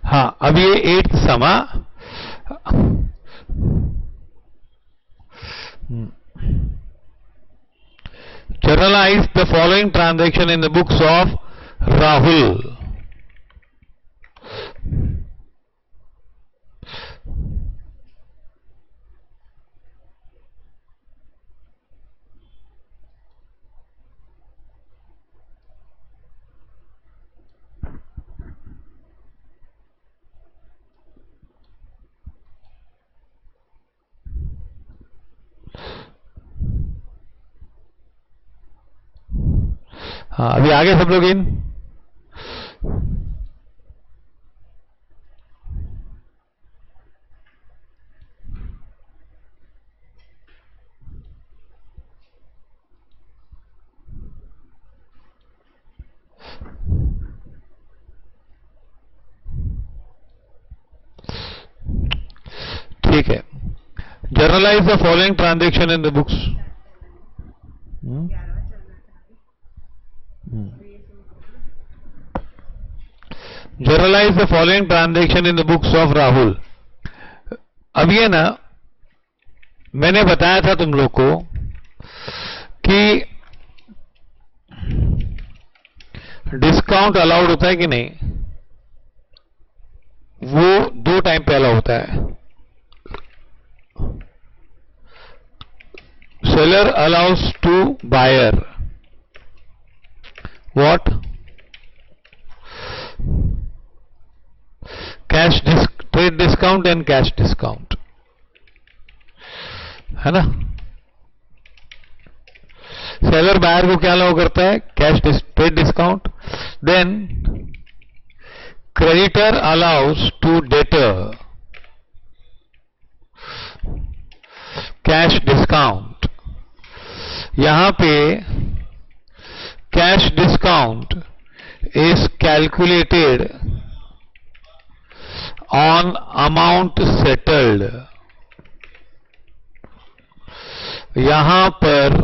हाँ, अब ये 8th समा journalize the following transaction in the books of Rahul. हाँ, अभी आगे सब लोग इन। ठीक है, generalized the following transaction in the books. Generalized the following transaction in the books of Rahul. अब ये ना, मैंने बताया था तुम लोग को कि डिस्काउंट अलाउड होता है कि नहीं, वो 2 टाइम पे अलाउ होता है। Seller allows to buyer what, cash trade discount and cash discount, है ना। सेलर बायर को क्या अलाउ करता है, cash trade discount. Then creditor allows to debtor cash discount. यहां पे cash discount is calculated on amount settled. यहां पर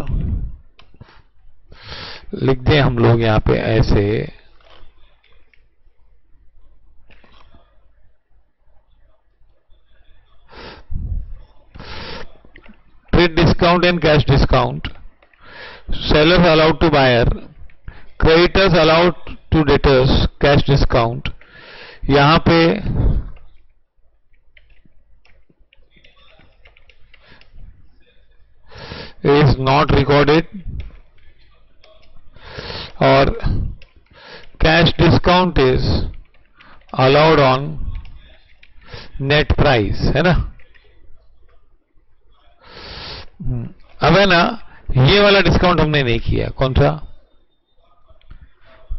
लिख दें हम लोग यहां पे ऐसे, trade discount and cash discount, sellers allowed to buyer, creditors allowed to debtors cash discount. यहां पे is not recorded और cash discount is allowed on net price, है ना। अब है ना, ये वाला डिस्काउंट हमने नहीं किया, कौन सा,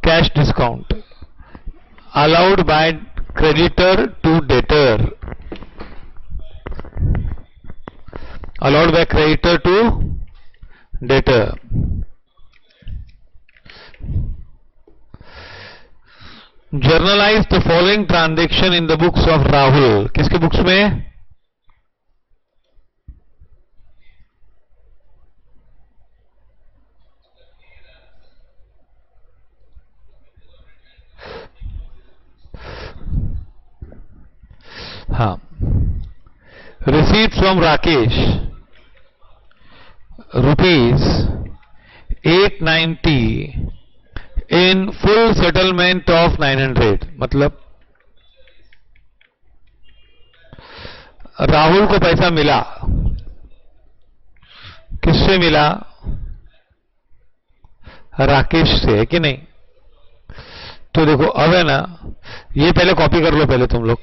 cash discount allowed by creditor to debtor, allowed by creditor to debtor। Journalize the following transaction in the books of Rahul। किसके बुक्स में, हाँ, receipt from Rakesh rupees 890 in full settlement of 900। मतलब राहुल को पैसा मिला, किससे मिला, राकेश से, है कि नहीं। तो देखो अब है ना, ये पहले कॉपी कर लो, पहले तुम लोग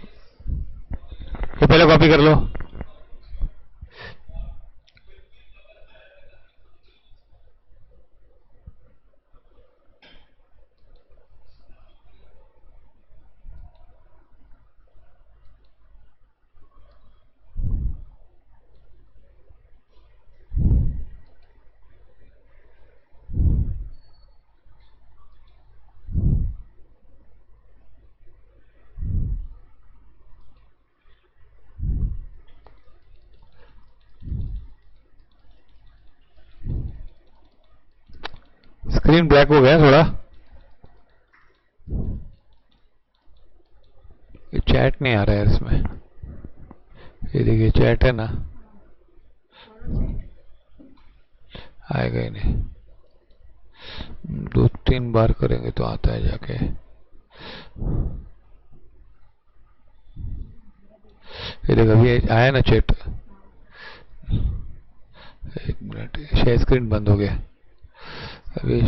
ये पहले कॉपी कर लो। स्क्रीन ब्लैक हो गया थोड़ा। ये चैट नहीं आ रहा है इसमें, ये देखिए चैट है ना, आएगा ही नहीं, 2-3 बार करेंगे तो आता है जाके। ये देखो अभी आया ना चैट, 1 मिनट, शेयर स्क्रीन बंद हो गया अभी।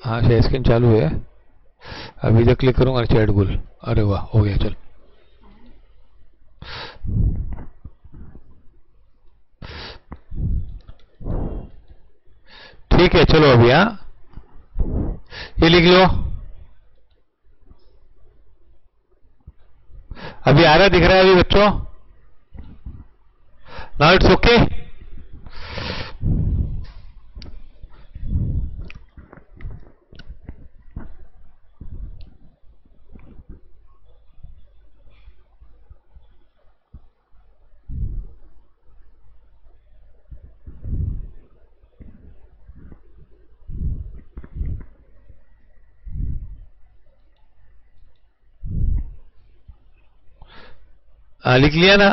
हाँ शेयर स्क्रीन चालू है, अभी जब क्लिक करूंगा चैट गुल, अरे वाह हो गया, चल ठीक है चलो अभी। हाँ ये लिख लो, अभी आ रहा दिख रहा है अभी बच्चों, नाउ इट्स ओके। लिख लिया ना,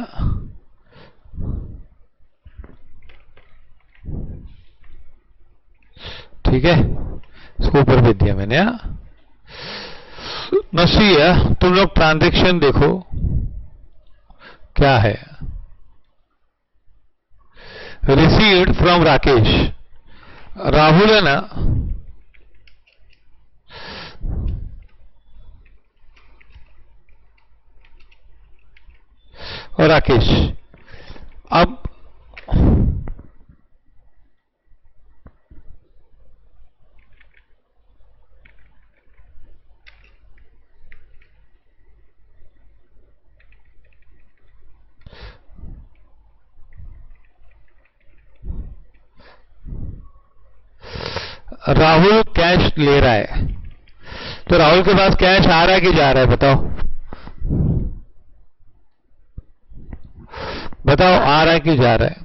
ठीक है, इसको ऊपर भेज दिया मैंने। नसी है, तुम लोग ट्रांजैक्शन देखो क्या है। रिसीव्ड फ्रॉम राकेश, राहुल है ना, और राकेश। अब राहुल कैश ले रहा है, तो राहुल के पास कैश आ रहा है कि जा रहा है, बताओ बताओ, आ रहा है कि जा रहा है?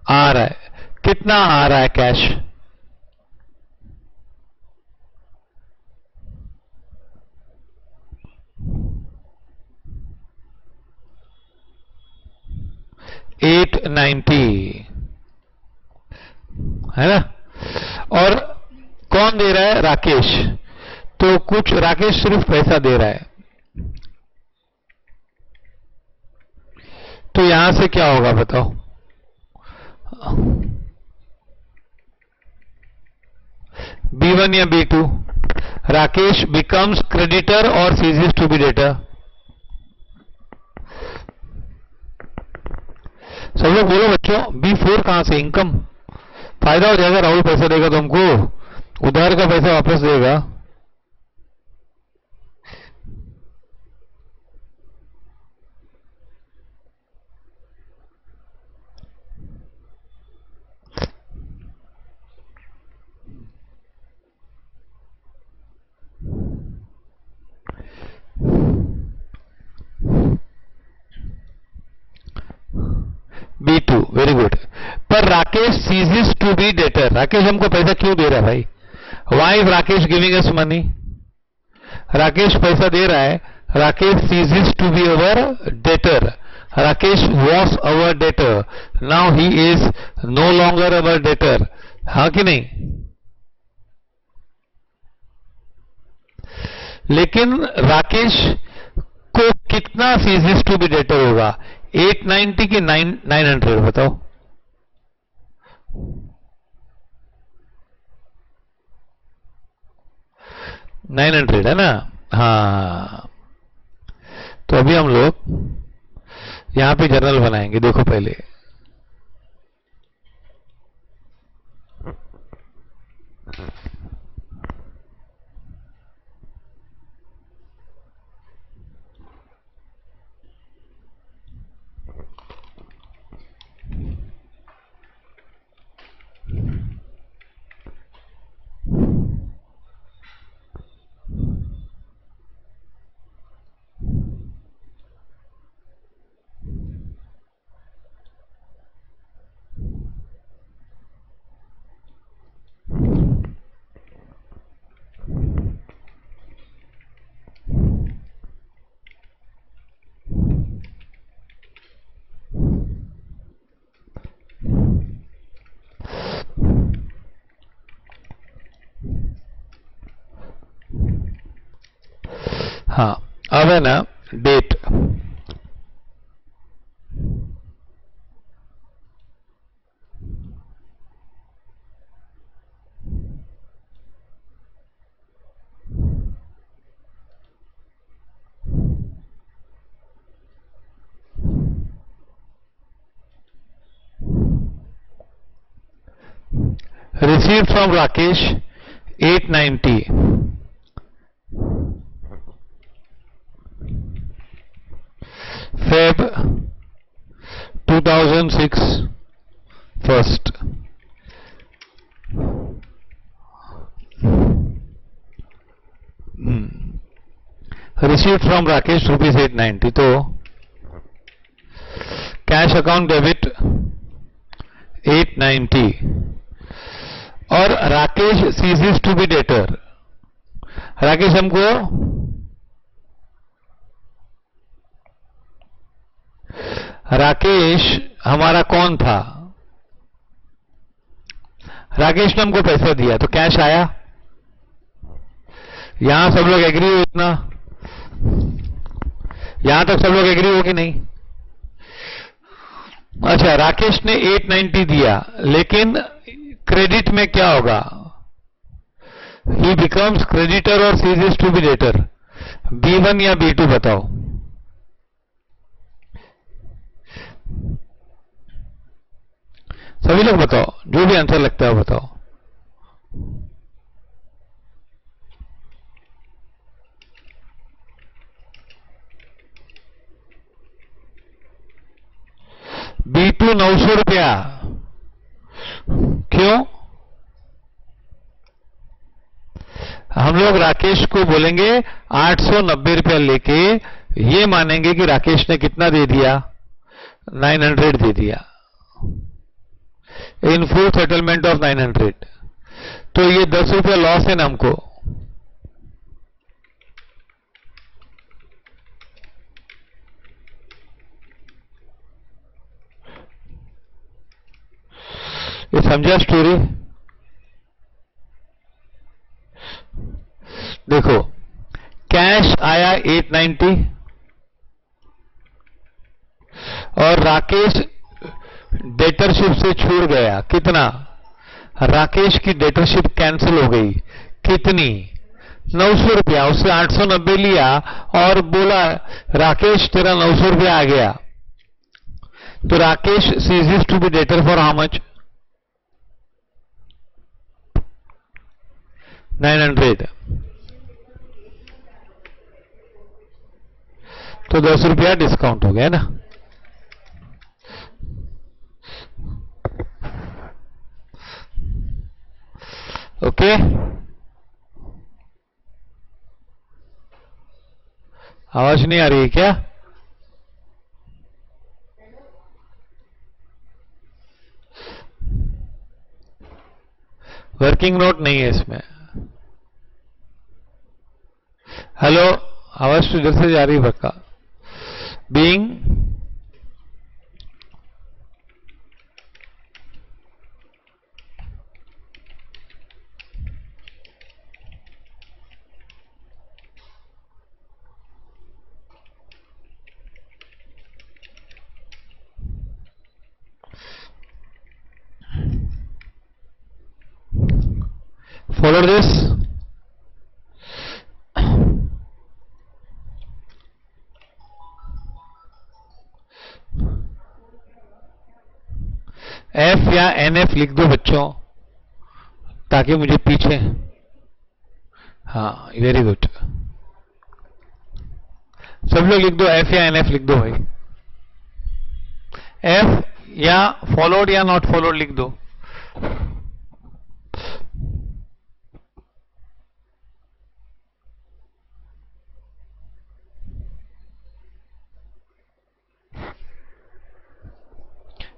आ रहा है, कितना आ रहा है कैश? $890 है ना, और कौन दे रहा है? राकेश। तो कुछ राकेश सिर्फ पैसा दे रहा है, तो यहां से क्या होगा बताओ? B1 या B2? राकेश बिकम्स क्रेडिटर और सीजेस टू बी डेटर। सब लोग बोलो बच्चों, B4 कहां से? इनकम, फायदा हो जाएगा, राहुल पैसा देगा तुमको, उधार का पैसा वापस देगा। B2 very good. पर Rakesh ceases to be debtor, Rakesh हमको पैसा क्यों दे रहा है भाई? Why Rakesh giving us money? Rakesh पैसा दे रहा है, Rakesh ceases to be our debtor, Rakesh was our debtor, now he is no longer our debtor, हाँ कि नहीं? लेकिन राकेश को कितना सीजेस टू बी डेटर होगा? 890 की 900 बताओ? 900 है ना। हाँ, तो अभी हम लोग यहां पे जर्नल बनाएंगे, देखो पहले। हाँ, अब है ना date, received from Rakesh 890, Feb 2006 first. Received from Rakesh rupees 890, तो कैश अकाउंट डेबिट 890 और Rakesh ceases to be debtor. Rakesh हमको राकेश हमारा कौन था? राकेश ने हमको पैसा दिया तो कैश आया। यहां सब लोग एग्री हो? इतना यहां तक सब लोग एग्री हो कि नहीं? अच्छा, राकेश ने 890 दिया, लेकिन क्रेडिट में क्या होगा? ही बिकम्स क्रेडिटर और ceases to be debtor. B1 या B2 बताओ? सभी लोग बताओ, जो भी आंसर लगता है बताओ। B2 900 रुपया। क्यों? हम लोग राकेश को बोलेंगे 890 रुपया लेके, ये मानेंगे कि राकेश ने कितना दे दिया? 900 दे दिया इन फुल सेटलमेंट ऑफ 900। तो ये 10 रुपया लॉस है ना हमको। ये समझा स्टोरी? देखो, कैश आया 890 और राकेश डेटरशिप से छूट गया। कितना? राकेश की डेटरशिप कैंसिल हो गई। कितनी? 900 रुपया। उससे 890 लिया और बोला राकेश तेरा 900 रुपया आ गया। तो Rakesh ceases to be debtor for how much? 900। तो 10 रुपया डिस्काउंट हो गया ना। ओके, आवाज नहीं आ रही है क्या? वर्किंग नोट नहीं है इसमें। हेलो, आवाज तो इधर से जा रही है पक्का। बीइंग follow this, F या NF लिख दो बच्चों, ताकि मुझे पीछे। हाँ, वेरी गुड। सब लोग लिख दो, F या NF लिख दो भाई। F या फॉलोड या नॉट फॉलोड लिख दो।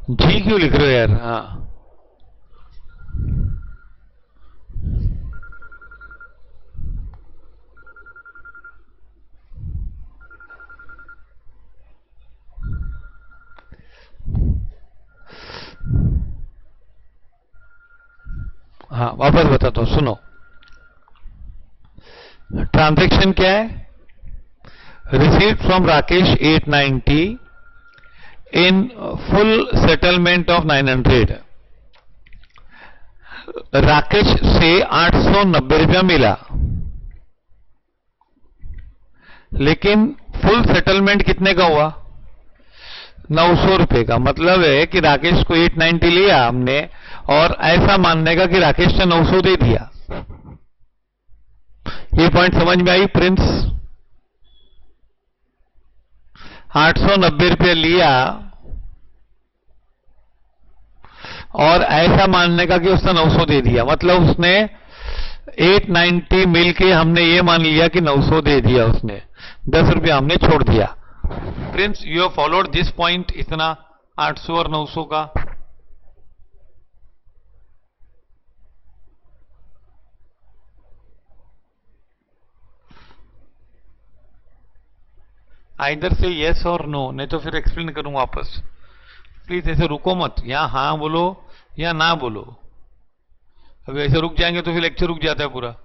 जी क्यों लिख रहे हो यार? हाँ, हाँ वापस बताता हूं, सुनो। ट्रांजैक्शन क्या है? received from Rakesh 890 in full settlement of 900. Rakesh से 890 रुपया मिला, लेकिन फुल सेटलमेंट कितने का हुआ? 900 रुपए का। मतलब है कि राकेश को 890 लिया हमने और ऐसा मानने का कि राकेश ने 900 दे दिया। ये पॉइंट समझ में आई प्रिंस? 890 रुपये लिया और ऐसा मानने का कि उसने 900 दे दिया, मतलब उसने 890 मिल के हमने ये मान लिया कि 900 दे दिया उसने, 10 रुपया हमने छोड़ दिया। Prince, you have followed this point, इतना 800 और 900 का। आइदर से यस और नो, नहीं तो फिर एक्सप्लेन करूं वापस। प्लीज ऐसे रुको मत, या हाँ बोलो या ना बोलो। अभी ऐसे रुक जाएंगे तो फिर लेक्चर रुक जाता है पूरा।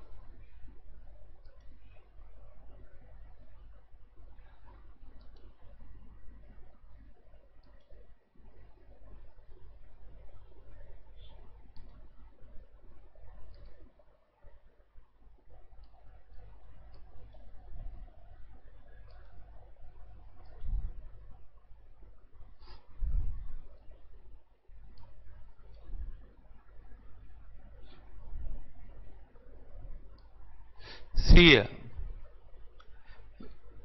सी,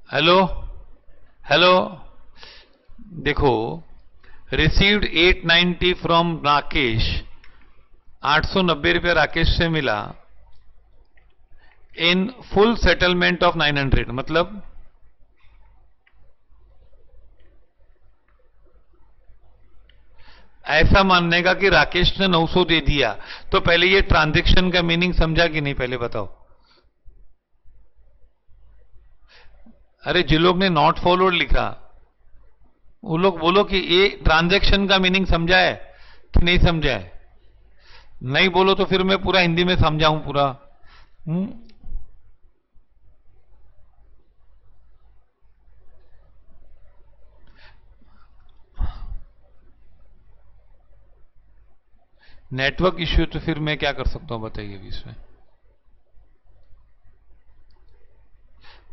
हेलो हेलो, देखो, रिसीव्ड 890 फ्रॉम राकेश, 890 रुपया राकेश से मिला इन फुल सेटलमेंट ऑफ 900। मतलब ऐसा मानने का कि राकेश ने 900 दे दिया। तो पहले ये ट्रांजैक्शन का मीनिंग समझा कि नहीं, पहले बताओ। अरे जिन लोग ने नॉट फॉलोड लिखा वो लोग बोलो कि ये ट्रांजैक्शन का मीनिंग समझा है कि नहीं समझा है। नहीं बोलो तो फिर मैं पूरा हिंदी में समझाऊं पूरा। नेटवर्क इश्यू तो फिर मैं क्या कर सकता हूं बताइए अभी इसमें।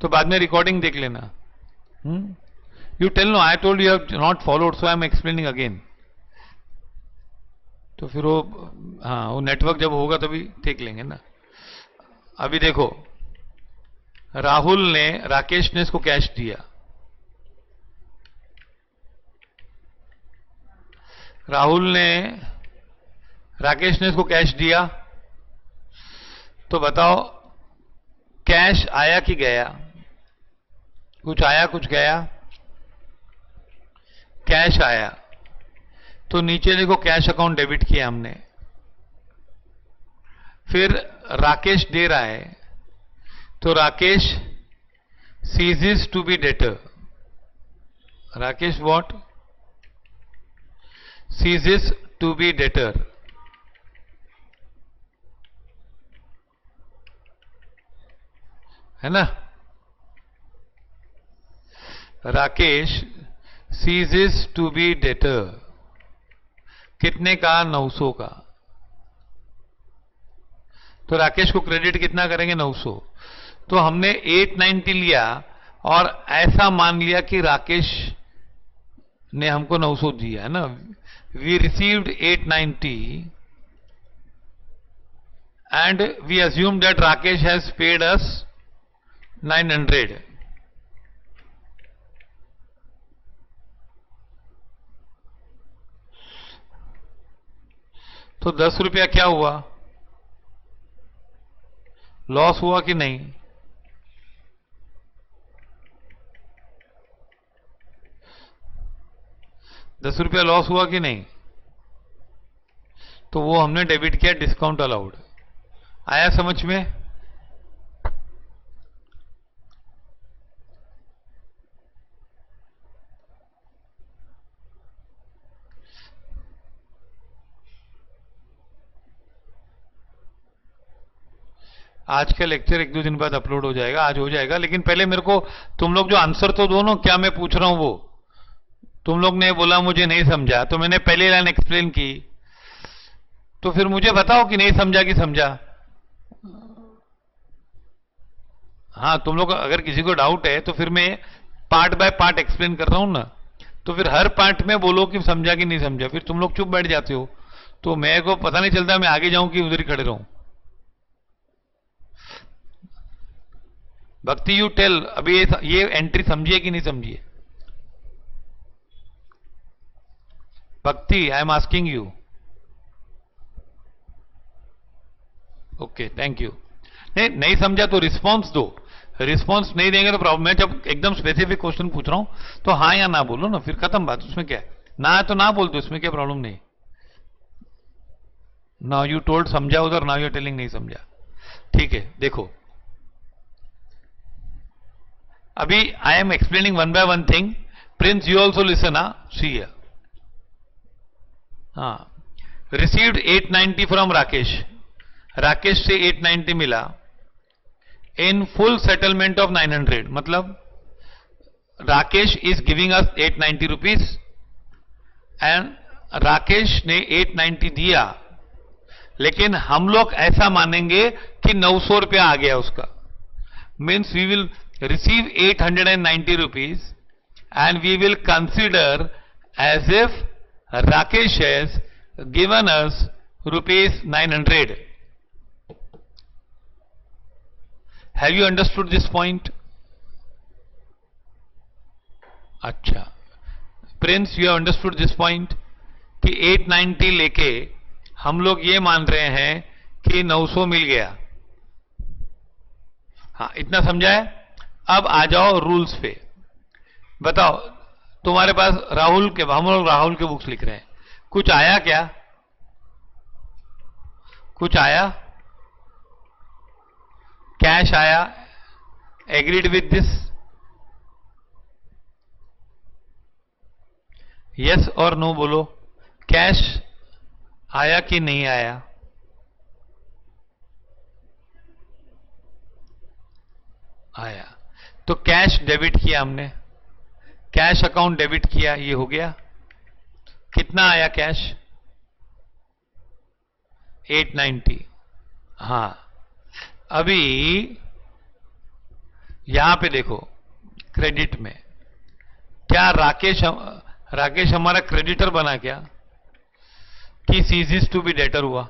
तो बाद में रिकॉर्डिंग देख लेना। You tell no I told you have not followed, so I am explaining again. तो फिर वो, हाँ, वो नेटवर्क जब होगा तभी देख लेंगे ना। अभी देखो, राहुल ने, राकेश ने इसको कैश दिया, राहुल ने, राकेश ने इसको कैश दिया। तो बताओ कैश आया कि गया? कुछ आया कुछ गया? कैश आया। तो नीचे देखो कैश अकाउंट डेबिट किया हमने। फिर राकेश दे रहा है तो Rakesh ceases to be debtor. Rakesh what? Ceases to be debtor, है ना? Rakesh ceases to be debtor कितने का? 900 का। तो राकेश को क्रेडिट कितना करेंगे? 900। तो हमने 890 लिया और ऐसा मान लिया कि राकेश ने हमको 900 दिया, है ना? We received 890 and we assume that Rakesh has paid us 900. तो 10 रुपया क्या हुआ? लॉस हुआ कि नहीं? ₹10 लॉस हुआ कि नहीं? तो वो हमने डेबिट किया, डिस्काउंट अलाउड। आया समझ में? आज का लेक्चर 1-2 दिन बाद अपलोड हो जाएगा, आज हो जाएगा, लेकिन पहले मेरे को तुम लोग जो आंसर तो दो ना, क्या मैं पूछ रहा हूं वो। तुम लोग ने बोला मुझे नहीं समझा, तो मैंने पहली लाइन एक्सप्लेन की, तो फिर मुझे बताओ कि नहीं समझा कि समझा। हाँ, तुम लोग अगर किसी को डाउट है तो फिर मैं पार्ट बाय पार्ट एक्सप्लेन कर रहा हूं ना, तो फिर हर पार्ट में बोलो कि समझा कि नहीं समझा, फिर तुम लोग चुप बैठ जाते हो, तो मेरे को पता नहीं चलता मैं आगे जाऊं कि उधर ही खड़े रहूं। भक्ति यू टेल, अभी ये एंट्री समझिए कि नहीं समझिए। भक्ति, I am asking you. Okay, thank you. नहीं नहीं समझा तो रिस्पॉन्स दो, रिस्पॉन्स नहीं देंगे तो प्रॉब्लम। मैं जब एकदम स्पेसिफिक क्वेश्चन पूछ रहा हूं तो हाँ या ना बोलो ना, फिर खत्म बात, उसमें क्या है। ना है तो ना बोल दो, इसमें क्या प्रॉब्लम नहीं। नाउ यू टोल्ड समझा उधर, नाउ यू टेलिंग नहीं समझा। ठीक है, देखो अभी आई am explaining one by one thing. Prince you also listen, see here. हाँ, रिसीव्ड 890 फ्रॉम राकेश, राकेश से 890 मिला इन फुल सेटलमेंट ऑफ 900, मतलब Rakesh is giving us 890 rupees and Rakesh ने 890 दिया, लेकिन हम लोग ऐसा मानेंगे कि 900 रुपया आ गया उसका। Means we will receive 890 rupees and we will consider as if Rakesh has given us rupees 900। Have you understood this point? अच्छा, Prince you have understood this point कि 890 लेके हम लोग ये मान रहे हैं कि 900 मिल गया। हाँ, इतना समझा है। अब आ जाओ रूल्स पे। बताओ, तुम्हारे पास राहुल के, हम लोग राहुल के बुक्स लिख रहे हैं, कुछ आया क्या? कुछ आया? कैश आया? Agreed with this? यस और नो बोलो। कैश आया कि नहीं आया? आया। तो कैश डेबिट किया हमने, कैश अकाउंट डेबिट किया, ये हो गया। कितना आया कैश? 890। हाँ, अभी यहां पे देखो क्रेडिट में, क्या राकेश हमारा क्रेडिटर बना क्या कि सीजीज टू बी डेटर हुआ?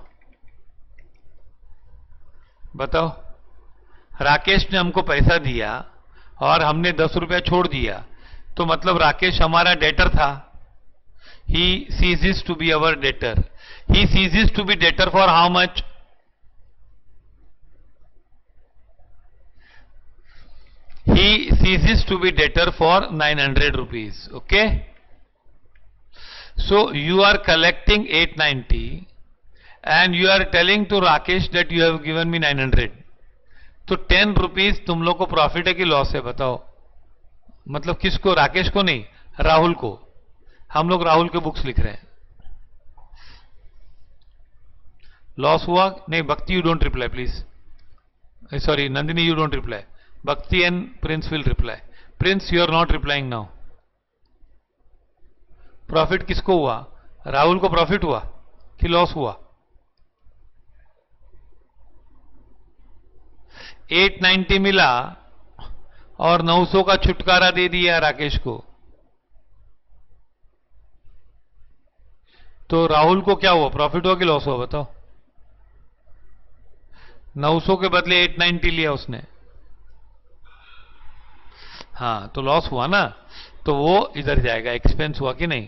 बताओ। राकेश ने हमको पैसा दिया और हमने 10 रुपया छोड़ दिया, तो मतलब राकेश हमारा डेटर था। He ceases to be our debtor. He ceases to be debtor for how much? He ceases to be debtor for 900 rupees. Okay? So you are collecting 890 and you are telling to Rakesh that you have given me 900. तो 10 rupees तुम लोग को profit है कि loss है? बताओ। मतलब किसको? राकेश को नहीं, राहुल को। हम लोग राहुल के बुक्स लिख रहे हैं। लॉस हुआ? नहीं, भक्ति you don't reply please. Sorry Nandini, you don't reply. Bhakti and Prince will reply. Prince, you are not replying now. Profit किसको हुआ? राहुल को प्रॉफिट हुआ कि लॉस हुआ? 890 मिला और 900 का छुटकारा दे दिया राकेश को, तो राहुल को क्या हुआ? प्रॉफिट हुआ कि लॉस हुआ? बताओ। 900 के बदले 890 लिया उसने। हाँ, तो लॉस हुआ ना, तो वो इधर जाएगा। एक्सपेंस हुआ कि नहीं?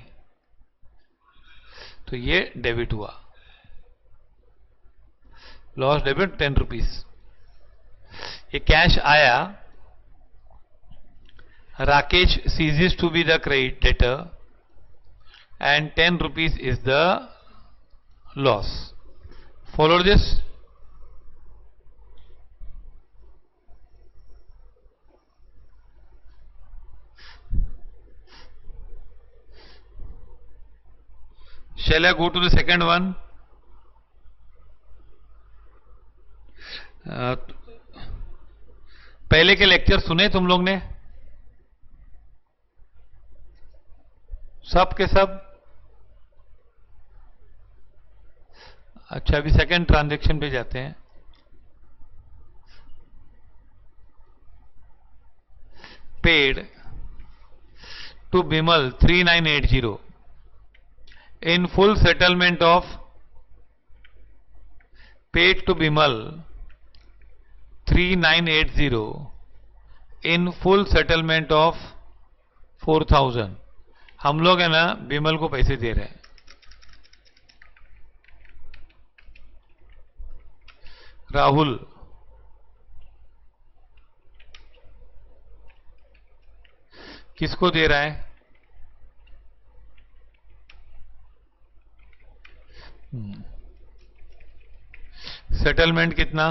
तो ये डेबिट हुआ। Loss debit 10 rupees. ये कैश आया, Rakesh ceases to be the creditor and 10 rupees is the loss. Follow this? Shall I go to the second one? पहले के लेक्चर सुने तुम लोग ने? सब के सब? अच्छा, अभी सेकंड ट्रांजैक्शन पे जाते हैं. Paid to Bimal 3980 in full settlement of paid to Bimal 3980 in full settlement of 4000. हम लोग है ना बिमल को पैसे दे रहे हैं. राहुल किसको दे रहा है? सेटलमेंट कितना?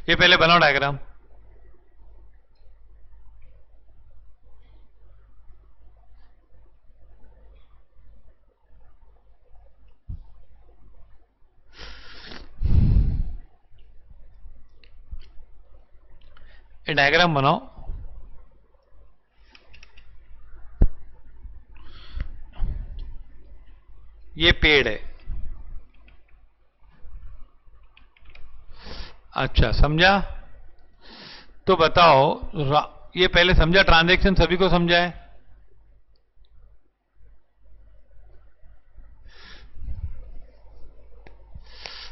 ये पहले बनाओ डायग्राम. ये डायग्राम बनाओ. ये पेड़ है. अच्छा, समझा? तो बताओ, ये पहले समझा? ट्रांजैक्शन सभी को समझा है?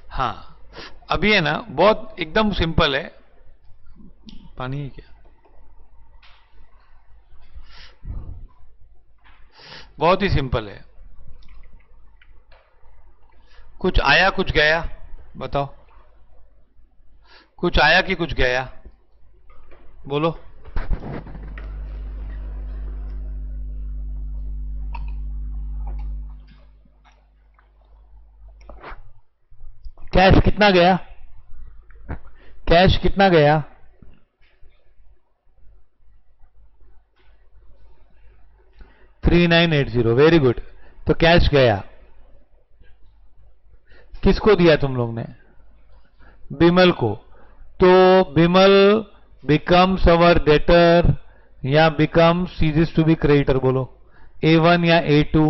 हाँ, अभी है ना बहुत एकदम सिंपल है. पानी है क्या? बहुत ही सिंपल है. कुछ आया कुछ गया, बताओ. कुछ आया कि कुछ गया? बोलो. कैश कितना गया? कैश कितना गया? 3980. Very good. तो कैश गया. किसको दिया तुम लोग ने? बिमल को. तो बिमल बिकम्स अवर डेटर या become ceases to be creditor? बोलो. A1 या A2?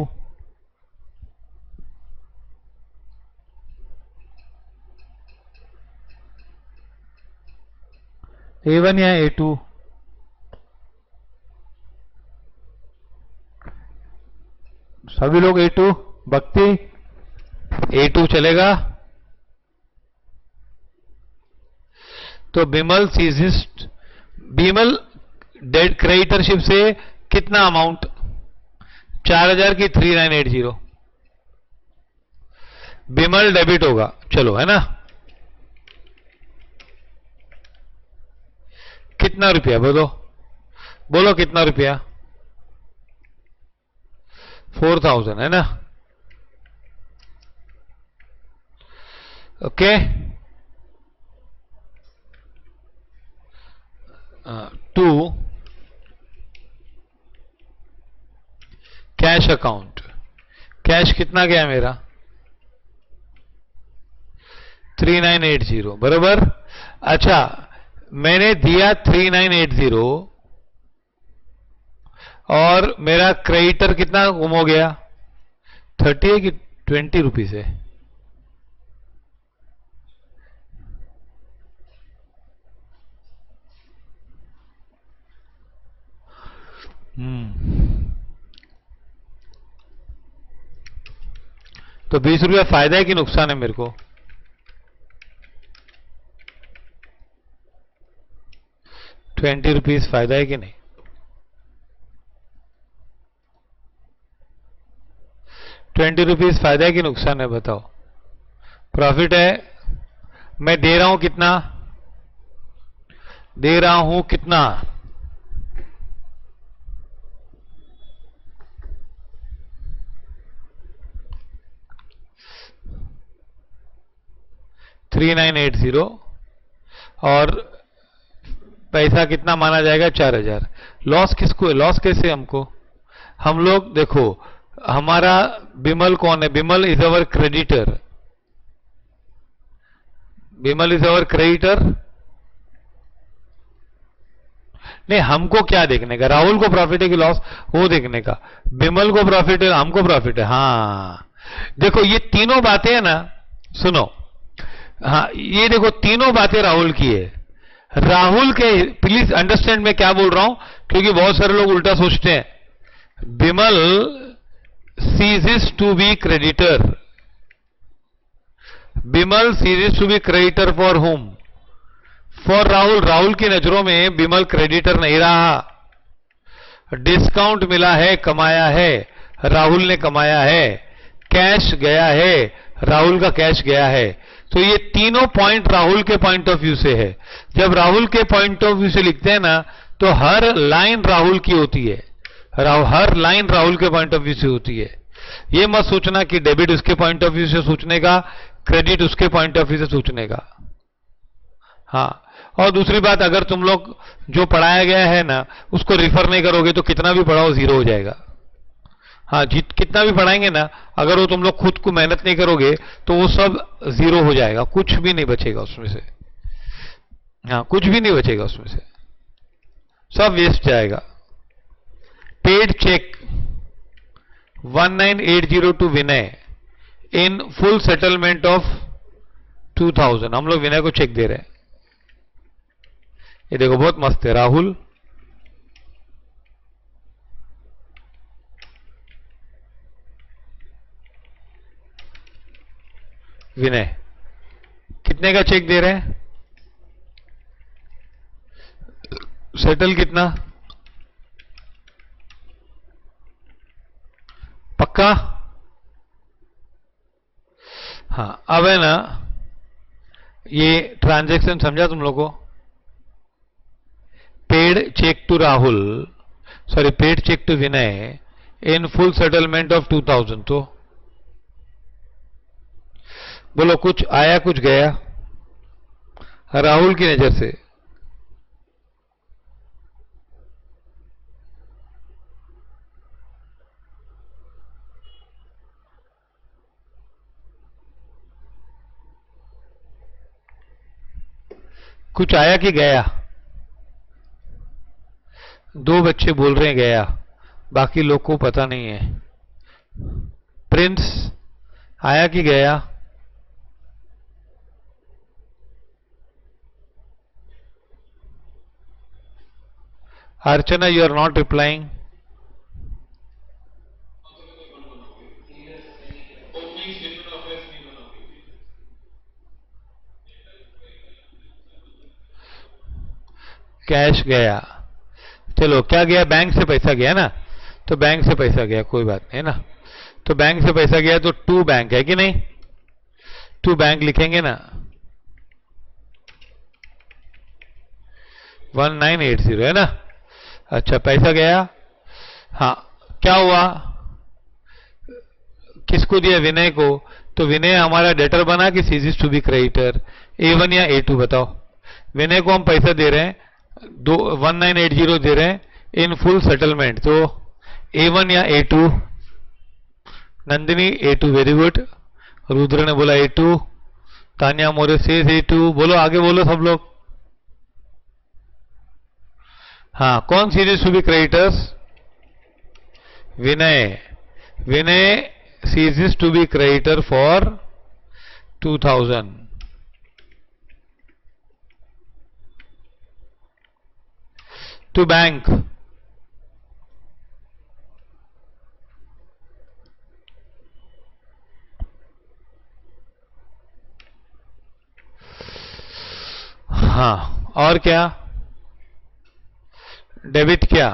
A1 या A2? सभी लोग A2. भक्ति A2 चलेगा. तो बिमल सीजिस्ट, बिमल डेट क्रेडिटरशिप से कितना अमाउंट? 4000 की 3980. बिमल डेबिट होगा. चलो, है ना? कितना रुपया? बोलो. बोलो कितना रुपया? 4000, है ना? Okay. To cash account. Cash कितना गया मेरा? 3980. बराबर. अच्छा, मैंने दिया 3980 और मेरा क्रेडिटर कितना गुम हो गया? 30 है कि 20 रुपीज है? तो 20 रुपया फायदा है कि नुकसान है मेरे को? 20 रुपीज फायदा है कि नहीं? 20 रुपीज फायदा है कि नुकसान है? बताओ. प्रॉफिट है. मैं दे रहा हूं कितना? दे रहा हूं कितना? 3980 और पैसा कितना माना जाएगा? 4000. लॉस किसको? लॉस कैसे हमको? हम लोग देखो, हमारा बिमल कौन है? Bimal is our creditor. Bimal is our creditor. नहीं, हमको क्या देखने का? राहुल को प्रॉफिट है कि लॉस, वो देखने का। बिमल को प्रॉफिट है, हमको प्रॉफिट है। हाँ देखो ये तीनों बातें है ना, सुनो। हाँ ये देखो तीनों बातें राहुल की है। राहुल के, प्लीज अंडरस्टैंड मैं क्या बोल रहा हूं, क्योंकि बहुत सारे लोग उल्टा सोचते हैं। Bimal ceases to be creditor. Bimal ceases to be creditor for whom? For Rahul. Rahul की नजरों में बिमल क्रेडिटर नहीं रहा। डिस्काउंट मिला है, कमाया है, राहुल ने कमाया है। कैश गया है, राहुल का कैश गया है। तो ये तीनों पॉइंट राहुल के पॉइंट ऑफ व्यू से है। जब राहुल के पॉइंट ऑफ व्यू से लिखते हैं ना, तो हर लाइन राहुल की होती है। हर लाइन राहुल के पॉइंट ऑफ व्यू से होती है। ये मत सोचना कि डेबिट उसके पॉइंट ऑफ व्यू से सोचने का, क्रेडिट उसके पॉइंट ऑफ व्यू से सोचने का। हाँ, और दूसरी बात, अगर तुम लोग जो पढ़ाया गया है ना उसको रिफर नहीं करोगे तो कितना भी पढ़ाओ जीरो हो जाएगा। हाँ, कितना भी पढ़ाएंगे ना, अगर वो तुम लोग खुद को मेहनत नहीं करोगे तो वो सब जीरो हो जाएगा, कुछ भी नहीं बचेगा उसमें से। हाँ, कुछ भी नहीं बचेगा उसमें से, सब वेस्ट जाएगा। Paid cheque 1980 to Vinay in full settlement of 2000। हम लोग विनय को चेक दे रहे हैं। ये देखो बहुत मस्त है। राहुल, विनय, कितने का चेक दे रहे हैं? सेटल कितना? पक्का? हाँ, अब है ना, ये ट्रांजैक्शन समझा तुम लोगों को? Paid cheque to Rahul, sorry paid cheque to Vinay in full settlement of 2000। तो बोलो कुछ आया कुछ गया राहुल की नजर से? कुछ आया कि गया? दो बच्चे बोल रहे हैं गया, बाकी लोग को पता नहीं है। प्रिंस, आया कि गया? Archana, you are not replying. Cash गया, चलो क्या गया? बैंक से पैसा गया ना, तो बैंक से पैसा गया, कोई बात नहीं है ना। तो बैंक से पैसा गया तो टू बैंक है कि नहीं? टू बैंक लिखेंगे ना, 1980 है ना। अच्छा, पैसा गया। हाँ, क्या हुआ? किसको दिया? विनय को। तो विनय हमारा डेटर बना कि ceases to be creditor? A1 या A2 बताओ। विनय को हम पैसा दे रहे हैं, 1980 दे रहे हैं इन फुल सेटलमेंट, तो A1 या A2? Nandini A2, very good. Rudra ने बोला A2। तानिया मोरे से A2। बोलो आगे, बोलो सब लोग। हाँ, कौन सीरीज to be creditors? Vinay. Vinay ceases to be creditor for 2000। to bank, हाँ, और क्या? डेबिट क्या?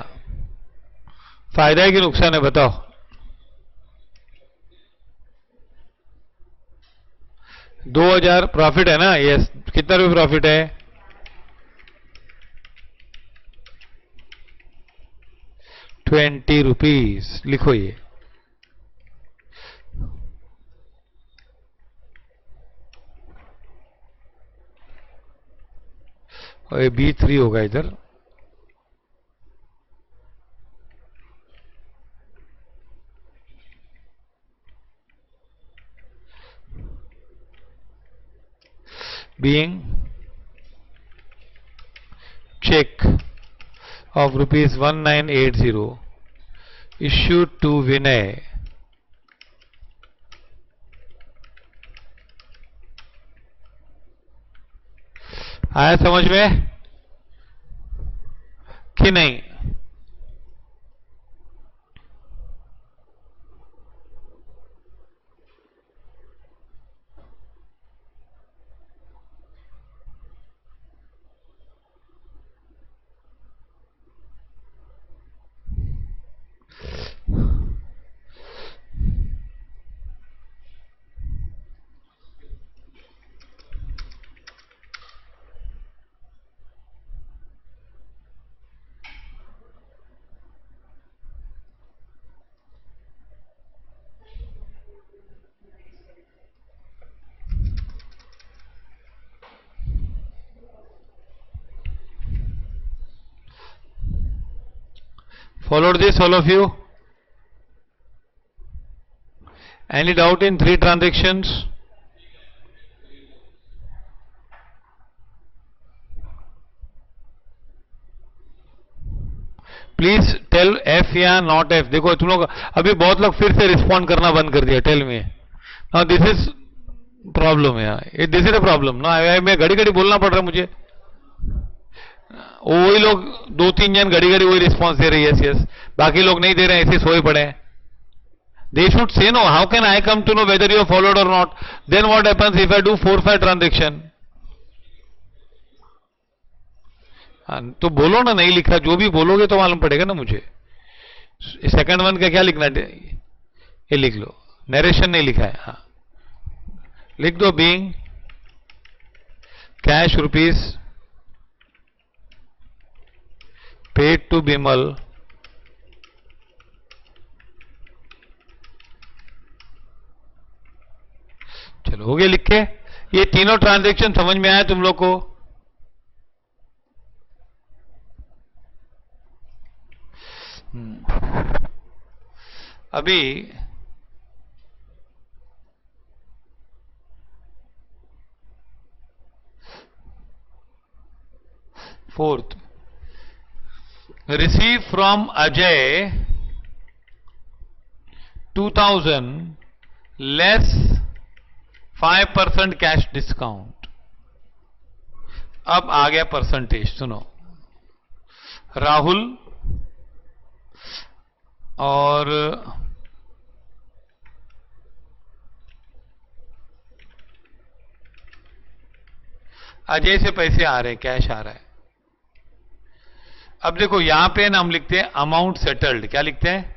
फायदा है कि नुकसान है बताओ? 2000 प्रॉफिट है ना। यस, कितना रुपये प्रॉफिट है? 20 रुपीज। लिखो ये। और ये B3 होगा इधर। being check of rupees 1980 issued to Vinay आया समझ में कि नहीं? Followed this, all of you? Any doubt in 3 transactions? Please tell F या नॉट एफ. देखो तुम लोग अभी बहुत लोग फिर से रिस्पॉन्ड करना बंद कर दिया. Tell me now this is problem. यार दिस इज अ प्रॉब्लम ना. मैं घड़ी घड़ी बोलना पड़ रहा है मुझे. वही लोग 2-3 जन घड़ी घड़ी वही रिस्पॉन्स दे रहे हैं. Yes yes. बाकी लोग नहीं दे रहे हैं, ऐसे सोए पड़े हैं. They should say no. How can I come to know whether you have followed or not? Then what happens if I do 4-5 transaction? तो बोलो ना, नहीं लिखा. जो भी बोलोगे तो मालूम पड़ेगा ना मुझे. सेकंड वन का क्या लिखना है? ये लिख लो. नरेशन नहीं लिखा है. हाँ लिख दो. Being cash rupees paid to Bimal चलो हो गया लिख के. ये तीनों ट्रांजैक्शन समझ में आया तुम लोग को? अभी fourth, receive from Ajay 2000 less 5% cash discount. अब आ गया परसेंटेज. सुनो, राहुल और अजय से पैसे आ रहे हैं, कैश आ रहा है. अब देखो यहां पे ना हम लिखते हैं अमाउंट सेटल्ड. क्या लिखते हैं?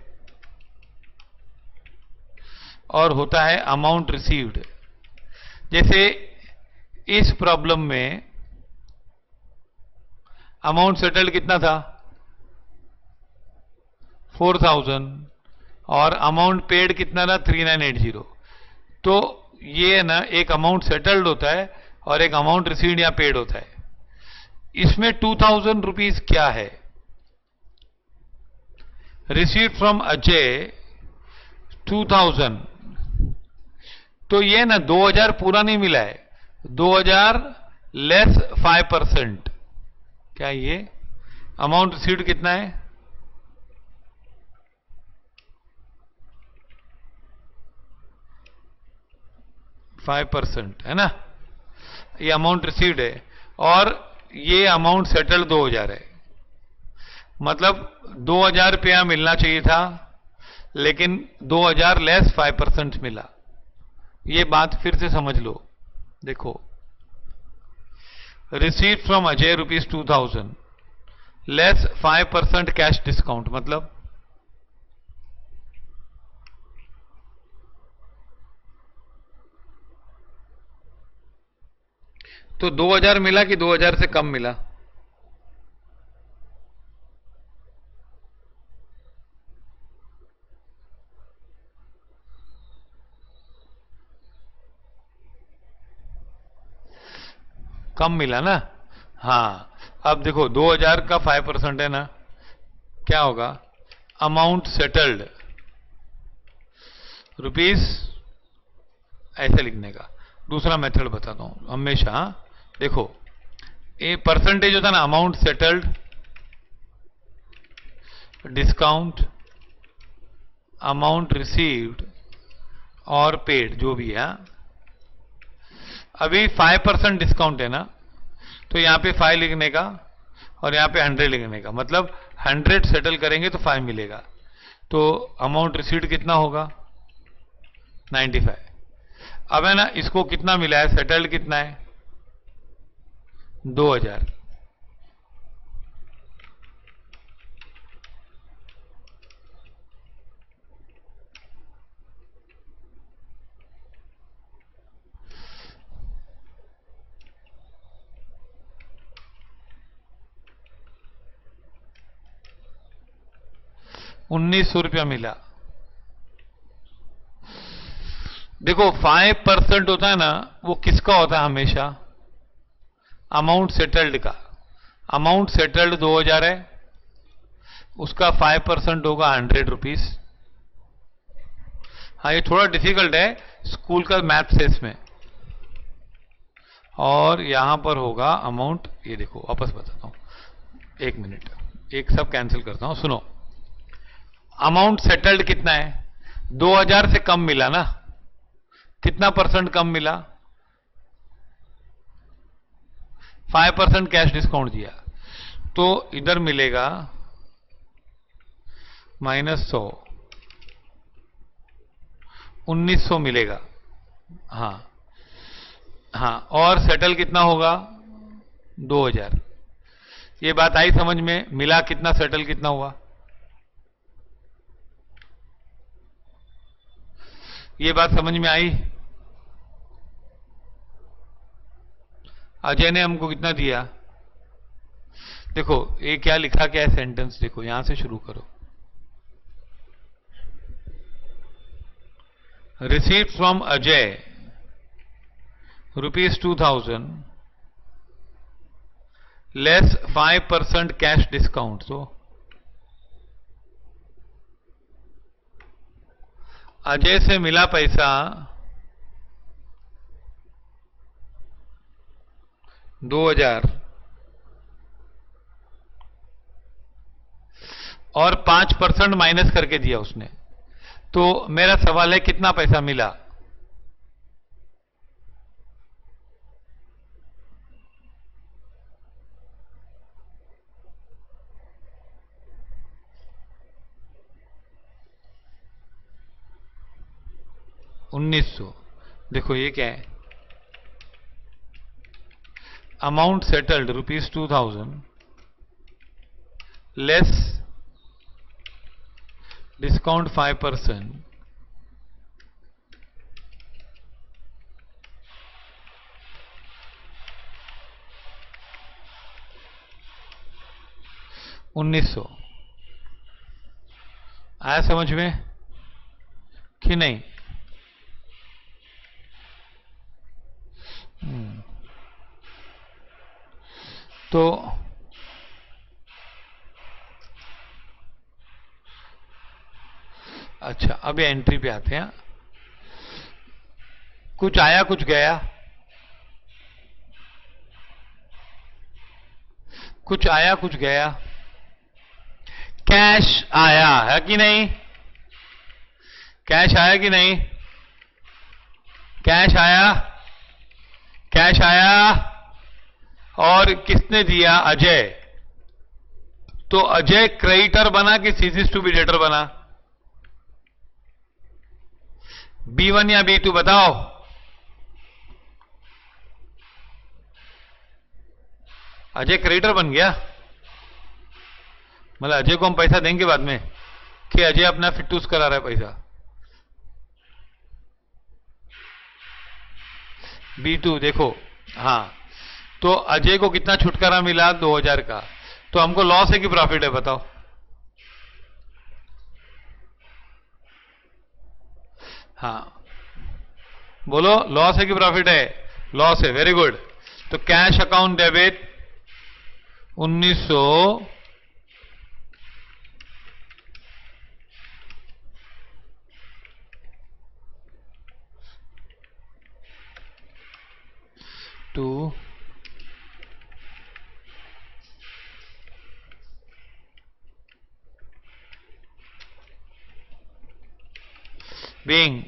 और होता है अमाउंट रिसीव्ड. जैसे इस प्रॉब्लम में अमाउंट सेटल्ड कितना था? 4000 और अमाउंट पेड कितना था? 3980. तो ये ना एक अमाउंट सेटल्ड होता है और एक अमाउंट रिसीव्ड या पेड होता है. इसमें 2000 रुपीज क्या है? Received from Ajay 2000. तो ये ना 2000 पूरा नहीं मिला है. 2000 लेस 5%. क्या ये अमाउंट रिसीव्ड कितना है? 5% है ना. ये अमाउंट रिसीव्ड है और ये अमाउंट सेटल्ड 2000 है. मतलब 2000 रुपया मिलना चाहिए था, लेकिन 2000 लेस 5% मिला. ये बात फिर से समझ लो. देखो, receive from Ajay rupees 2000 less 5% cash discount. मतलब तो 2000 मिला कि 2000 से कम मिला? कम मिला ना. हाँ अब देखो 2000 का 5% है ना, क्या होगा? Amount settled rupees. ऐसे लिखने का दूसरा मेथड बताता हूं हमेशा. देखो ये परसेंटेज होता है ना, amount settled, discount, amount received और पेड, जो भी है। अभी 5% डिस्काउंट है ना, तो यहां पे 5 लिखने का और यहां पे 100 लिखने का, मतलब 100 सेटल करेंगे तो 5 मिलेगा। तो अमाउंट रिसीव्ड कितना होगा? 95। अब है ना, इसको कितना मिला है? सेटल्ड कितना है? 2000। ₹1900 मिला। देखो 5% होता है ना, वो किसका होता है हमेशा? अमाउंट सेटल्ड का। अमाउंट सेटल्ड 2000 है, उसका 5% होगा 100 रुपीज। हाँ ये थोड़ा डिफिकल्ट है, स्कूल का मैथ से इसमें। और यहां पर होगा अमाउंट, ये देखो वापस बताता हूं, एक मिनट, एक सब कैंसिल करता हूं, सुनो। अमाउंट सेटल्ड कितना है? 2000 से कम मिला ना, कितना परसेंट कम मिला? 5% कैश डिस्काउंट दिया, तो इधर मिलेगा -100, 1900 मिलेगा। हाँ हाँ, और सेटल कितना होगा? 2000। ये बात आई समझ में? मिला कितना, सेटल कितना हुआ? ये बात समझ में आई? अजय ने हमको कितना दिया? देखो ये क्या लिखा, क्या है सेंटेंस, देखो यहां से शुरू करो। Received from Ajay ₹2000 less 5% cash discount. तो अजय से मिला पैसा 2000 और 5% माइनस करके दिया उसने। तो मेरा सवाल है कितना पैसा मिला? ₹1900। देखो ये क्या है? Amount settled ₹2000 less discount 5%, ₹1900। आया समझ में कि नहीं? तो अच्छा, अब एंट्री पे आते हैं। कुछ आया कुछ गया, कुछ आया कुछ गया। कैश आया है कि नहीं? कैश आया कि नहीं? कैश आया, कैश आया। और किसने दिया? अजय। तो अजय क्रेडिटर बना कि सीजीज टू बी डेटर बना? B1 या B2 बताओ? अजय क्रेडिटर बन गया, मतलब अजय को हम पैसा देंगे बाद में, कि अजय अपना फिटूस करा रहा है पैसा? B2 देखो। हाँ, तो अजय को कितना छुटकारा मिला? 2000 का। तो हमको लॉस है कि प्रॉफिट है बताओ? हाँ बोलो, लॉस है कि प्रॉफिट है? लॉस है, वेरी गुड। तो cash account debit 1900 to being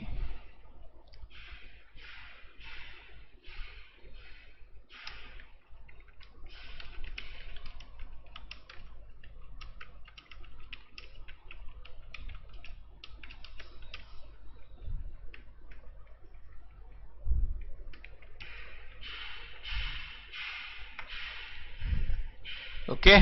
okay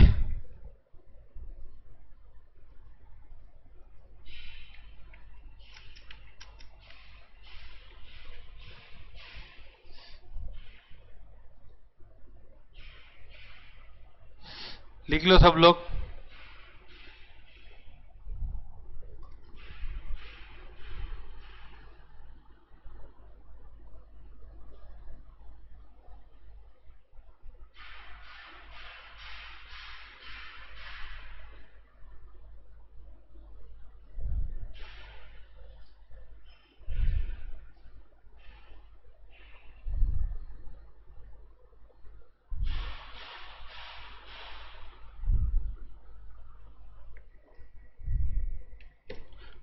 लिख लो सब लोग।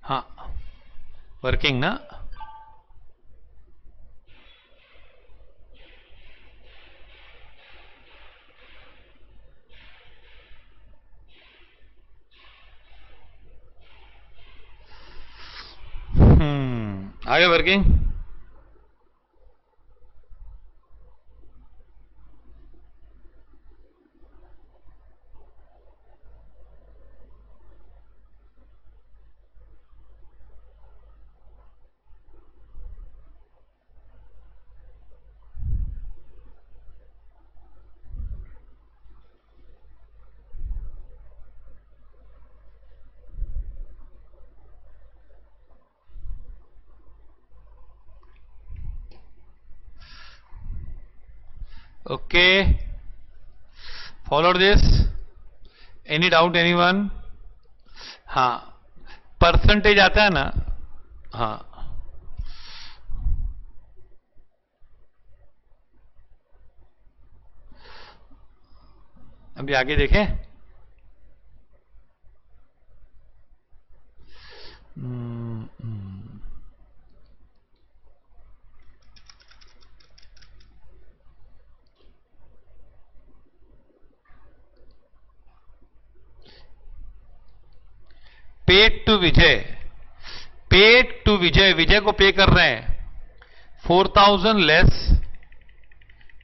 हाँ वर्किंग ना। आगे working. Okay, followed this. Any doubt anyone? हाँ परसेंटेज आता है ना। हाँ अभी आगे देखें। Paid to Vijay, paid to Vijay, Vijay को पे कर रहे हैं 4000 लेस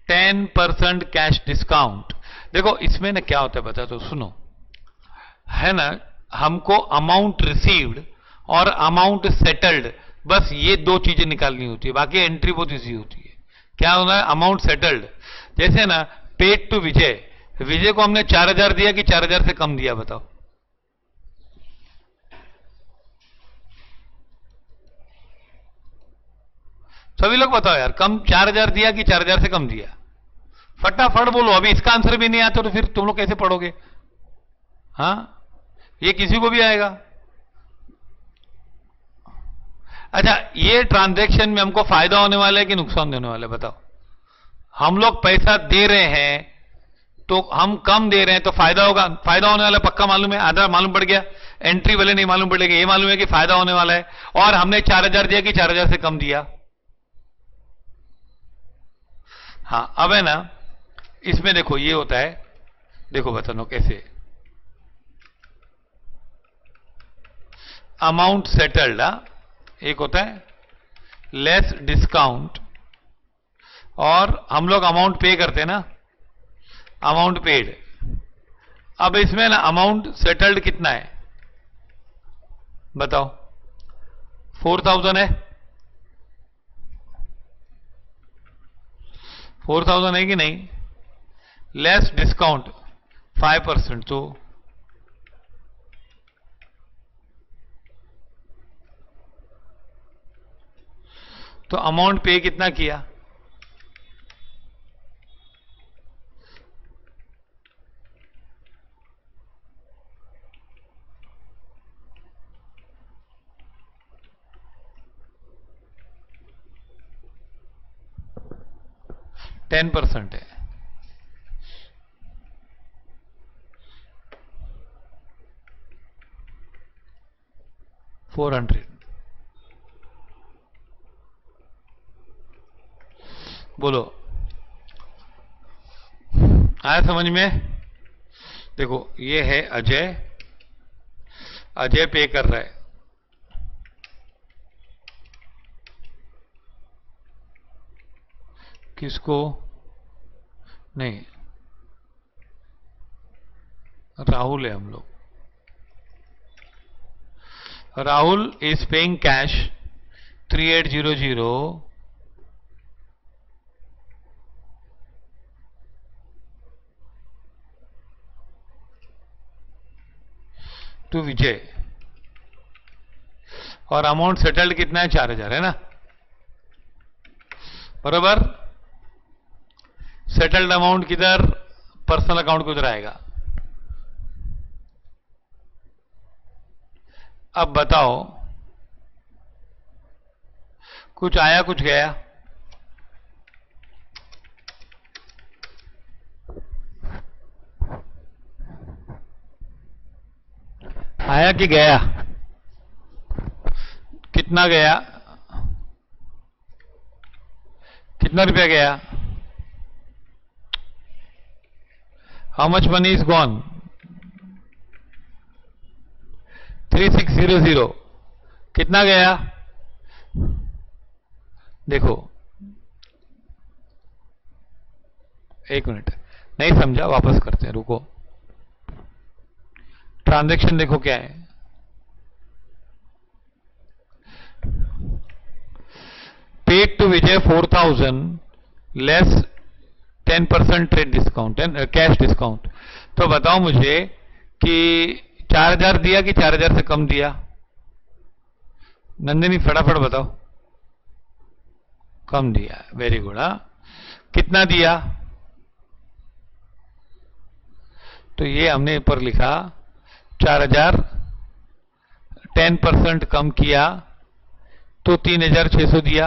10% कैश डिस्काउंट। देखो इसमें ना क्या होता है बता तो सुनो, है ना, हमको अमाउंट रिसीव्ड और अमाउंट सेटल्ड, बस ये दो चीजें निकालनी होती है, बाकी एंट्री बहुत इजी होती है। क्या होना है? Amount settled. जैसे ना पेड टू विजय, विजय को हमने 4000 दिया कि 4000 से कम दिया बताओ। सभी लोग बताओ यार, कम 4000 दिया कि 4000 से कम दिया? फटाफट बोलो, अभी इसका आंसर भी नहीं आता तो फिर तुम लोग कैसे पढ़ोगे? हाँ ये किसी को भी आएगा। अच्छा ये ट्रांजैक्शन में हमको फायदा होने वाला है कि नुकसान होने वाला है बताओ? हम लोग पैसा दे रहे हैं तो हम कम दे रहे हैं तो फायदा होगा, फायदा होने वाला पक्का मालूम है, आधा मालूम पड़ गया, एंट्री वाले नहीं मालूम पड़ेगा, ये मालूम है कि फायदा होने वाला है। और हमने 4000 दिया कि 4000 से कम दिया। हाँ अब है ना, इसमें देखो ये होता है, देखो बताओ कैसे। अमाउंट सेटल्ड, एक होता है लेस डिस्काउंट, और हम लोग अमाउंट पे करते हैं ना, अमाउंट पेड। अब इसमें ना अमाउंट सेटल्ड कितना है बताओ? 4000 है, 4000 है कि नहीं? लेस डिस्काउंट 5%, तो अमाउंट पे कितना किया? टेन परसेंट है। $400। बोलो, आया समझ में? देखो ये है अजय, अजय पे कर रहा है, किसको? नहीं, राहुल है हम लोग। Rahul is paying cash 3800 to Vijay, और अमाउंट सेटल्ड कितना है? 4000 है ना, बराबर। सेटल्ड अमाउंट किधर? पर्सनल अकाउंट किधर आएगा? अब बताओ, कुछ आया कुछ गया? आया कि गया? कितना गया? कितना रुपया गया? How much money is gone? 3600। कितना गया? देखो, एक मिनट, नहीं समझा, वापस करते हैं, रुको। ट्रांजैक्शन देखो क्या है, paid to Vijay 4000 less 10% trade discount and cash discount. तो बताओ मुझे कि 4000 दिया कि 4000 से कम दिया? नंदिनी फटाफट बताओ। कम दिया, वेरी गुड। हाँ, कितना दिया? तो ये हमने ऊपर लिखा 4000, 10% कम किया तो 3600 दिया।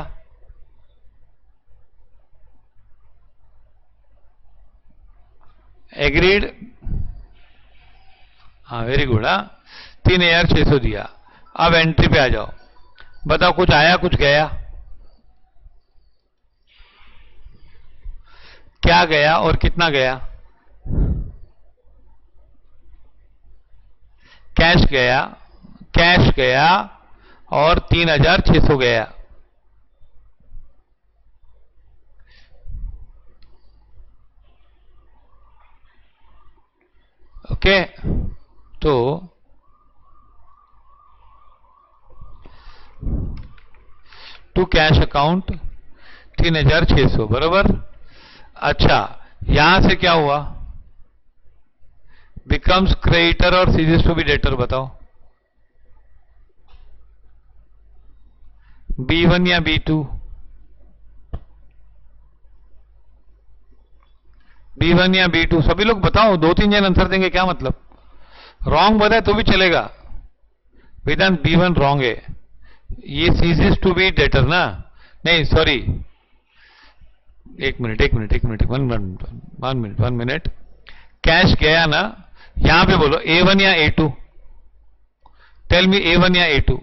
एग्रीड? हाँ, वेरी गुड। हाँ, 3600 दिया। अब एंट्री पे आ जाओ, बताओ कुछ आया कुछ गया? क्या गया और कितना गया? कैश गया, कैश गया और 3600 गया। ओके, तो टू कैश अकाउंट 3600, बराबर। अच्छा, यहां से क्या हुआ? बिकम्स क्रेडिटर और सीजेस टू बी डेटर। बताओ, B1 या B2? B1 या B2? सभी लोग बताओ, 2-3 जन आंसर देंगे, क्या मतलब? रॉन्ग बताए तो भी चलेगा। वेदांत B1 रॉन्ग है, ये सीजेस टू बी डेटर ना, नहीं सॉरी, एक मिनट एक मिनट एक मिनट, वन मिनट। कैश गया ना, यहां पे बोलो A1 या A2? टेल मी, A1 या A2?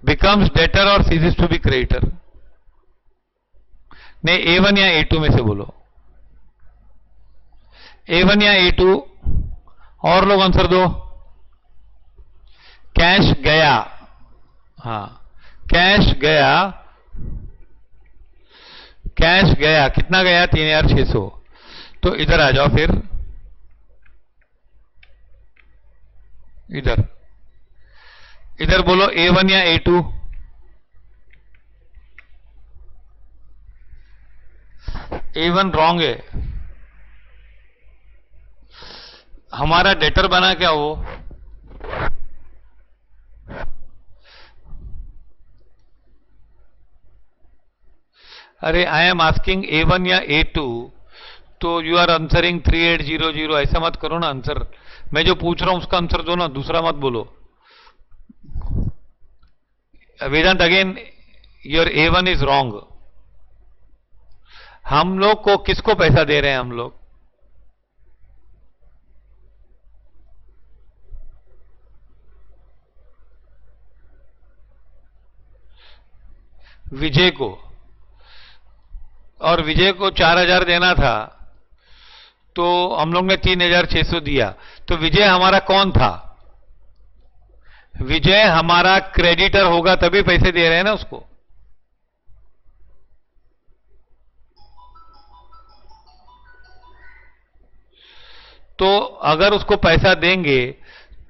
बिकम्स डेटर और सीजेस टू बी क्रेडिटर? नहीं, A1 या A2 में से बोलो, A1 या A2? और लोग आंसर दो। कैश गया, हाँ कैश गया, कैश गया, कितना गया? 3600। तो इधर आ जाओ फिर, इधर इधर बोलो A1 या A2? A1 रॉन्ग है, हमारा डेटर बना क्या वो? अरे आई एम आस्किंग A1 या A2, तो यू आर आंसरिंग 3800, ऐसा मत करो ना आंसर। मैं जो पूछ रहा हूं उसका आंसर दो ना, दूसरा मत बोलो। Vedant again, your A1 is wrong. हम लोग को किसको पैसा दे रहे हैं? हम लोग विजय को। और विजय को 4000 देना था, तो हम लोग ने 3600 दिया। तो विजय हमारा कौन था? विजय हमारा क्रेडिटर होगा, तभी पैसे दे रहे हैं ना उसको। तो अगर उसको पैसा देंगे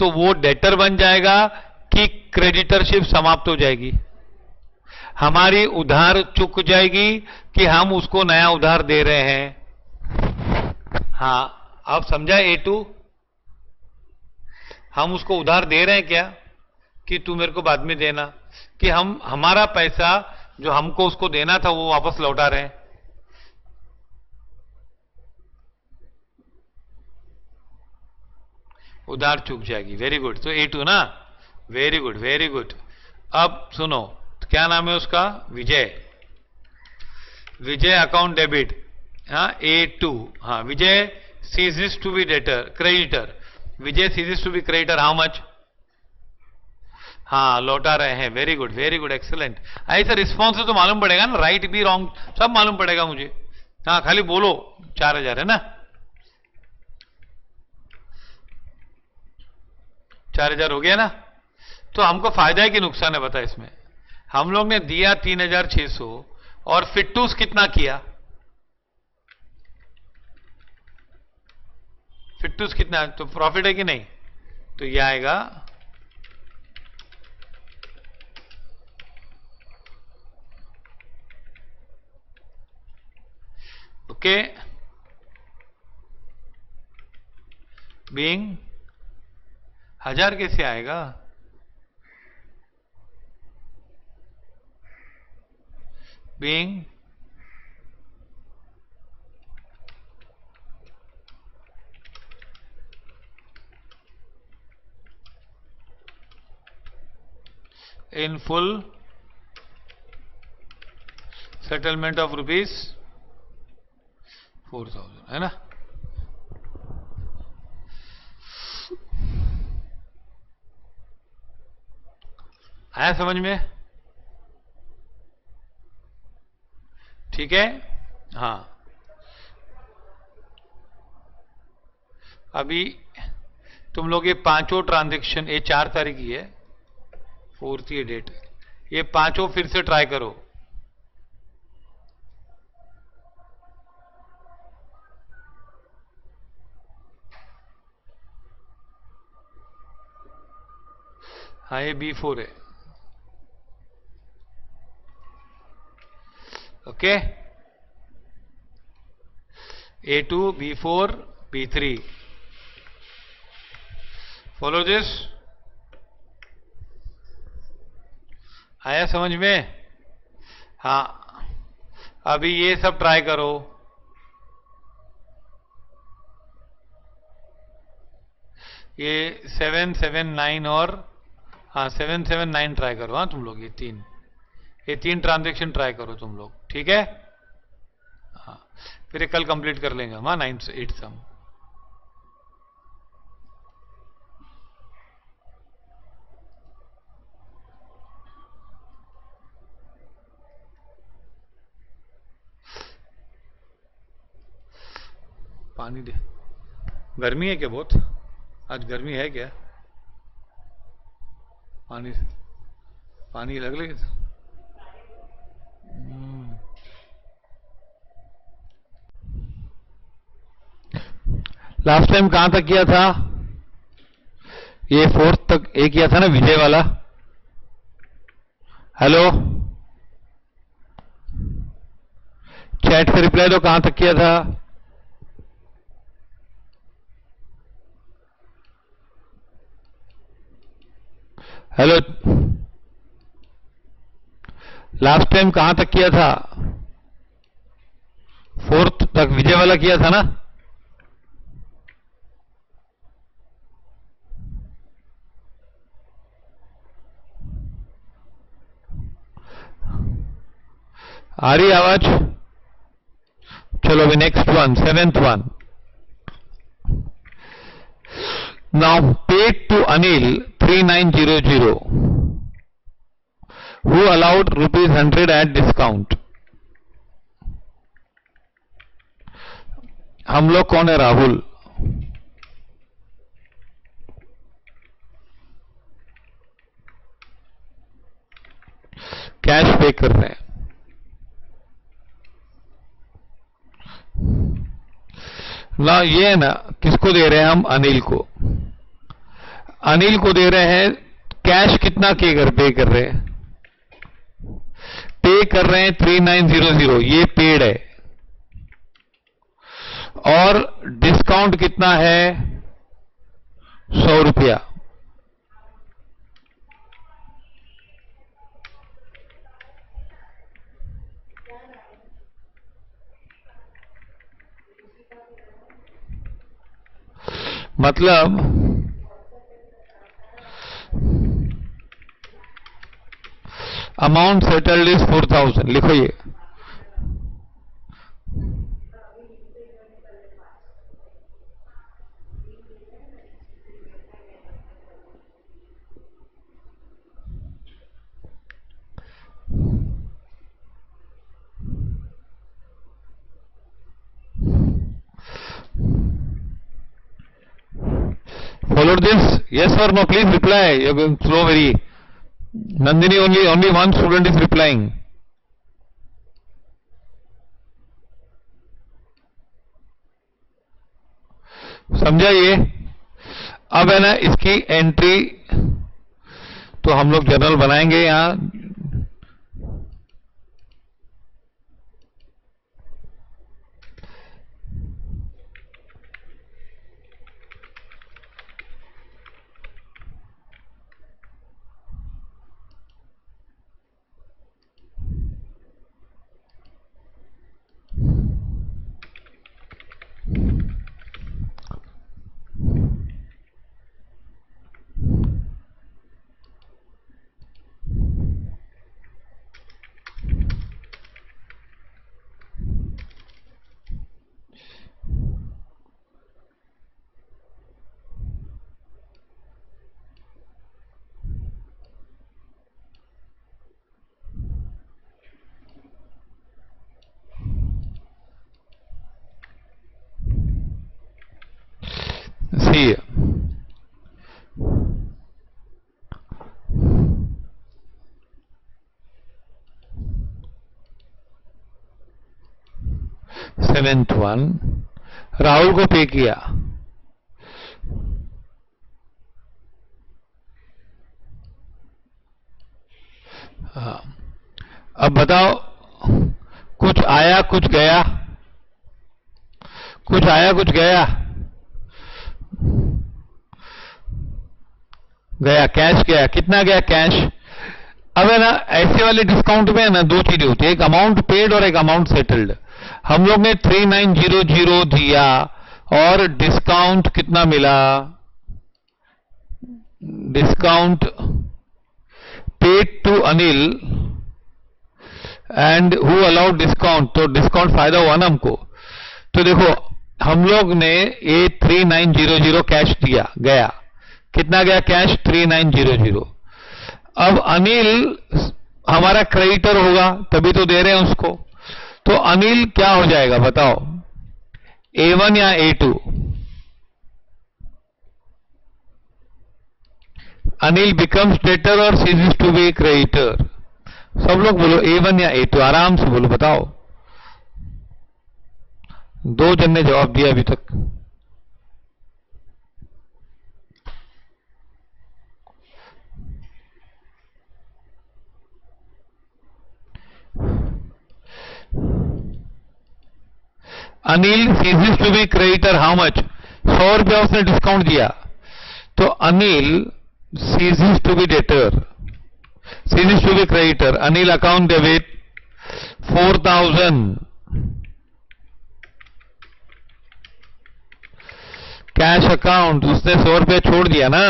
तो वो डेटर बन जाएगा कि क्रेडिटरशिप समाप्त हो जाएगी, हमारी उधार चुक जाएगी कि हम उसको नया उधार दे रहे हैं। हाँ, आप समझा A2? हम उसको उधार दे रहे हैं क्या कि तू मेरे को बाद में देना, कि हम हमारा पैसा जो हमको उसको देना था वो वापस लौटा रहे हैं। उधार चूक जाएगी। Very good. तो A2 ना, वेरी गुड वेरी गुड। अब सुनो, क्या नाम है उसका? विजय। विजय अकाउंट डेबिट, हाँ A2। हाँ, Vijay ceases to be debtor, creditor. Vijay ceases to be creditor, how much? हाँ, लौटा रहे हैं। Very good very good, excellent. ऐसा रिस्पॉन्स से तो मालूम पड़ेगा ना, राइट भी रॉन्ग सब मालूम पड़ेगा मुझे। हाँ, खाली बोलो 4000 है ना, 4000 हो गया ना। तो हमको फायदा है कि नुकसान है बता इसमें? हम लोग ने दिया 3600 और फिटूस कितना किया? फिटूस कितना? तो प्रॉफिट है कि नहीं? तो ये आएगा ओके, बीइंग 1000 कैसे आएगा? Being in full settlement of ₹4000, है ना। आया समझ में? ठीक है। हाँ, अभी तुम लोग ये पांचों ट्रांजैक्शन, ये 4 तारीख की है, 4th ये डेट, ये पांचों फिर से ट्राई करो। हाँ, ये B4 है। Okay, A2, B4, B3, follow this. आया समझ में? हाँ, अभी ये सब ट्राई करो। ये 779 और हाँ 779 ट्राई करो। हाँ, तुम लोग ये तीन ट्रांजैक्शन ट्राई करो तुम लोग, ठीक है। हाँ, फिर कल कंप्लीट कर लेंगे हम। हाँ, 9 से 8 सम। पानी दे। गर्मी है क्या बहुत? आज गर्मी है क्या? पानी लग लगे। लास्ट टाइम कहां तक किया था? ये 4th तक एक किया था ना, विजय वाला। हेलो, चैट से रिप्लाई दो, कहां तक किया था? हेलो, लास्ट टाइम कहां तक किया था? 4th तक विजय वाला किया था ना। आ रही आवाज? चलो अभी next one, 7th one. Now paid to Anil 3900 who allowed ₹100 at discount. हम लोग कौन है? राहुल। कैश पे कर रहे हैं ना। ये है ना, किसको दे रहे हैं हम? अनिल को। अनिल को दे रहे हैं कैश। कितना पे कर रहे हैं? पे कर रहे हैं 3900, ये पेड है। और डिस्काउंट कितना है? 100 रुपया। मतलब अमाउंट सेटल्ड इज 4000। लिखो ये। Followed this? Yes or no? Please reply. You're going slow very. Nandini, only one student is replying. समझा ये? अब है ना इसकी एंट्री तो हम लोग जनरल बनाएंगे यहां। See, 7th one राहुल को पे किया। हाँ, अब बताओ, कुछ आया कुछ गया? कुछ आया कुछ गया? गया, कैश गया। कितना गया कैश? अब है ना ऐसे वाले डिस्काउंट में है ना दो चीजें होती है, एक अमाउंट पेड और एक अमाउंट सेटल्ड। हम लोग ने 3900 दिया और डिस्काउंट कितना मिला? Discount paid to Anil and who allowed discount, तो डिस्काउंट फायदा हुआ ना हमको। तो देखो हम लोग ने ये 3900 कैश दिया, गया। कितना गया कैश? 3900। अब अनिल हमारा क्रेडिटर होगा तभी तो दे रहे हैं उसको। तो अनिल क्या हो जाएगा बताओ? A1 या A2? अनिल बिकम्स डेटर और सीजेस टू बी क्रेडिटर। सब लोग बोलो A1 या A2, आराम से बोलो, बताओ। दो जन ने जवाब दिया अभी तक। Anil ceases to be creditor how much? 100 रुपया उसने डिस्काउंट दिया। तो Anil ceases to be debtor, ceases to be creditor. Anil account debit 4000। Cash account उसने 100 रुपया छोड़ दिया ना।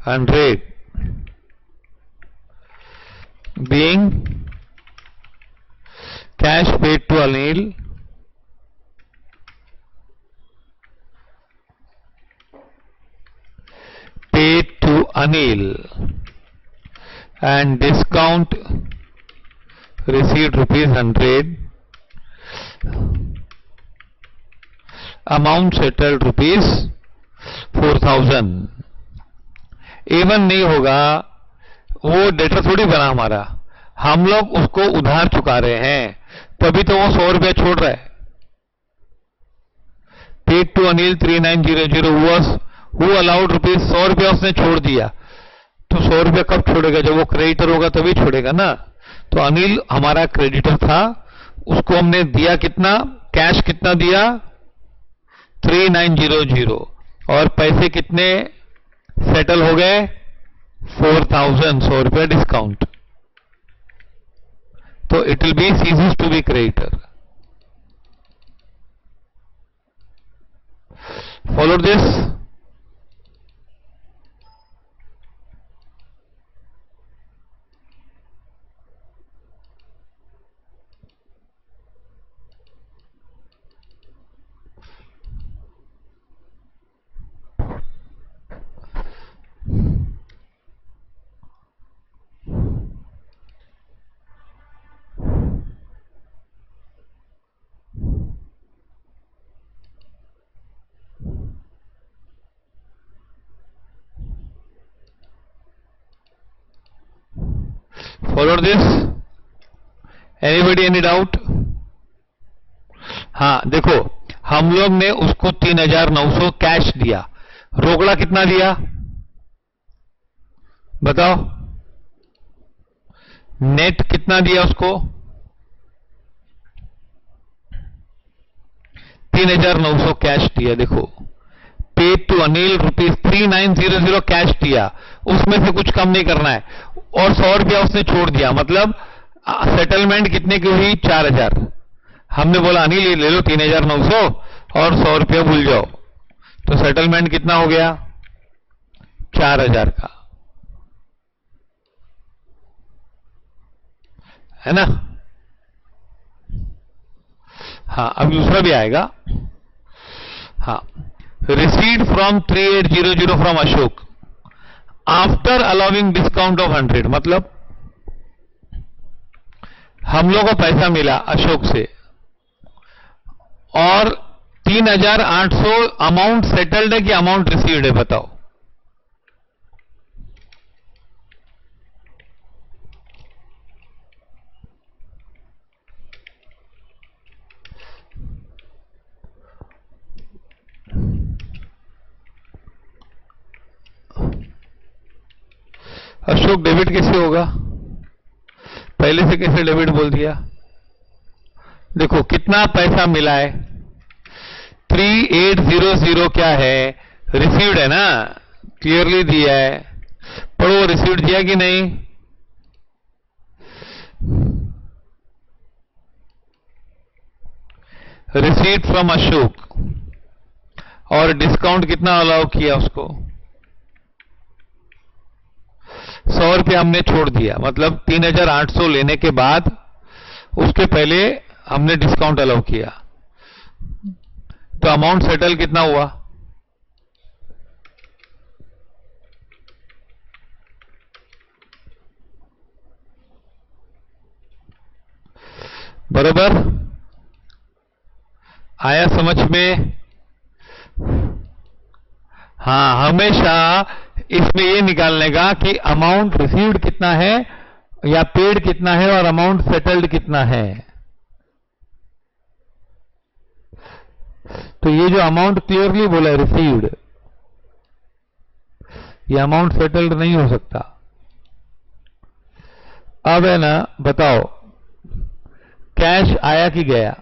$100 being cash paid to Anil and discount received ₹100, amount settled ₹4,000। A1 नहीं होगा, वो डेटर थोड़ी बना हमारा, हम लोग उसको उधार चुका रहे हैं, तभी तो वो ₹100 छोड़ रहा है। Paid to Anil 3900 who allowed ₹100 उसने छोड़ दिया, तो ₹100 कब छोड़ेगा? जब वो क्रेडिटर होगा तभी छोड़ेगा ना। तो अनिल हमारा क्रेडिटर था, उसको हमने दिया कितना, कैश कितना दिया 3900, और पैसे कितने सेटल हो गए 4000, ₹100 डिस्काउंट। तो it will be ceases to be creditor. Follow this. Follow this. Anybody any doubt? हाँ देखो, हम लोग ने उसको 3900 कैश दिया, रोकड़ा कितना दिया बताओ, नेट कितना दिया उसको 3900 कैश दिया। देखो, पेड टू अनिल ₹3900 कैश दिया, उसमें से कुछ कम नहीं करना है, और ₹100 उसने छोड़ दिया, मतलब सेटलमेंट कितने की हुई 4000। हमने बोला अनिल ये ले लो 3900 और ₹100 भूल जाओ, तो सेटलमेंट कितना हो गया 4000 का, है ना। हाँ, अब दूसरा भी आएगा। हाँ, received from 3800 from Ashok after allowing discount of 100, मतलब हम लोग को पैसा मिला अशोक से और 3800 अमाउंट सेटल्ड है कि अमाउंट रिसीव्ड है बताओ। अशोक डेबिट कैसे होगा, पहले से कैसे डेबिट बोल दिया। देखो कितना पैसा मिला है 3800 क्या है रिसीव्ड है ना, क्लियरली दिया है, पढ़ो रिसीव्ड दिया कि नहीं। रिसीव्ड फ्रॉम अशोक और डिस्काउंट कितना अलाउ किया उसको ₹100 हमने छोड़ दिया, मतलब 3800 लेने के बाद उसके पहले हमने डिस्काउंट अलाउ किया, तो अमाउंट सेटल कितना हुआ बराबर आया समझ में। हाँ, हमेशा इसमें ये निकालने का कि अमाउंट रिसीव्ड कितना है या पेड कितना है और अमाउंट सेटल्ड कितना है। तो ये जो अमाउंट क्लियरली बोला है रिसीव्ड, ये अमाउंट सेटल्ड नहीं हो सकता। अब है ना, बताओ कैश आया कि गया,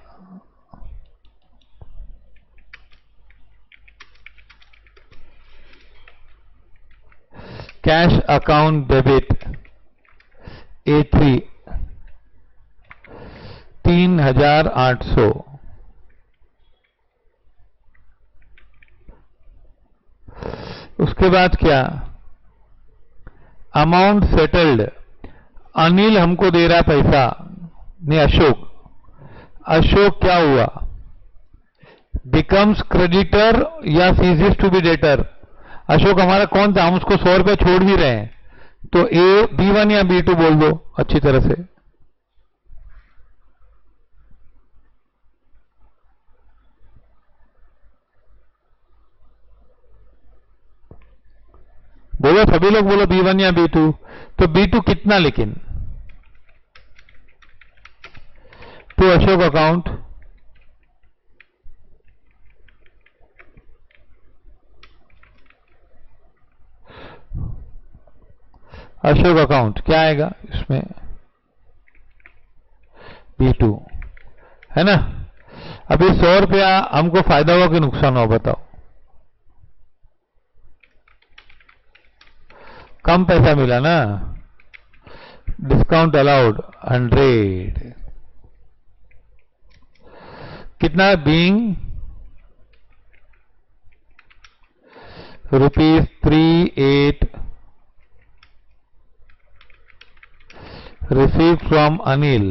कैश अकाउंट डेबिट A3 3800, उसके बाद क्या अमाउंट सेटल्ड, अनिल हमको दे रहा पैसा नहीं अशोक, अशोक क्या हुआ बिकम्स क्रेडिटर या ceases to be debtor. Ashok हमारा कौन था, हम उसको ₹100 छोड़ भी रहे हैं, तो A B1 या B2 बोल दो अच्छी तरह से। बोलो, सभी लोग बोलो B1 या B2, तो B2 कितना लेकिन to Ashok account, Ashok account क्या आएगा इसमें, B2 है ना। अभी 100 रुपया हमको फायदा हुआ कि नुकसान हुआ बताओ, कम पैसा मिला ना, डिस्काउंट अलाउड 100, कितना being ₹38 received from Anil,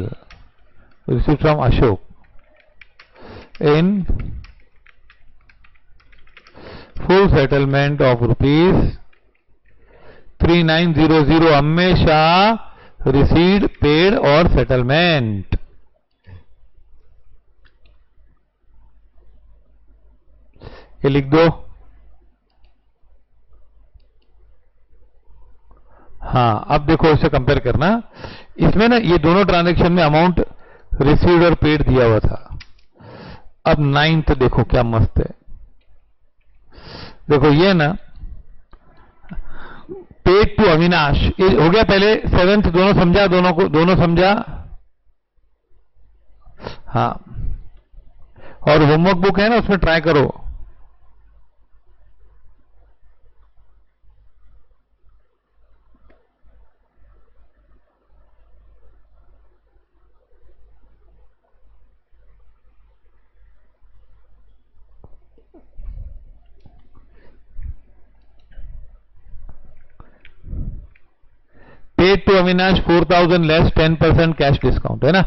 received from Ashok in full settlement of ₹3900, हमेशा received, paid और settlement। ये लिख दो। हाँ, अब देखो इसे कंपेयर करना, इसमें ना ये दोनों ट्रांजैक्शन में अमाउंट रिसीव्ड और पेड दिया हुआ था। अब 9th देखो क्या मस्त है, देखो ये ना पेड टू अविनाश, ये हो गया पहले। 7th दोनों समझा, दोनों समझा। हाँ, और होमवर्क बुक है ना, उसमें ट्राई करो। Paid to Avinash 4000 less 10% cash discount है ना।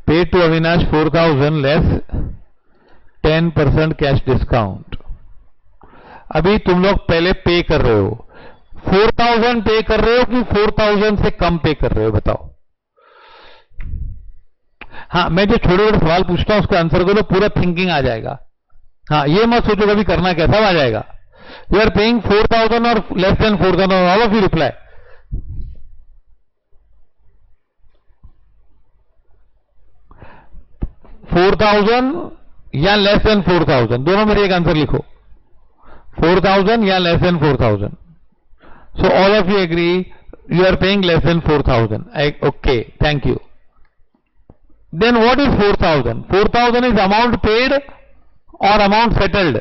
Paid to Avinash 4000 less 10% cash discount. अभी तुम लोग पहले पे कर रहे हो, 4000 पे कर रहे हो कि 4000 से कम पे कर रहे हो बताओ। हाँ, मैं जो छोटे छोटे सवाल पूछता हूं उसका आंसर करो, पूरा थिंकिंग आ जाएगा। हाँ, ये मत सोचो कभी करना कैसा आ जाएगा। You are paying 4000 or less than 4000, all of you reply. 4000 या लेस देन 4000, दोनों में एक आंसर लिखो। 4000 या less than 4000। So all of you agree you are paying less than 4000. Okay, thank you. Then what is 4000? 4000 is amount paid or amount settled?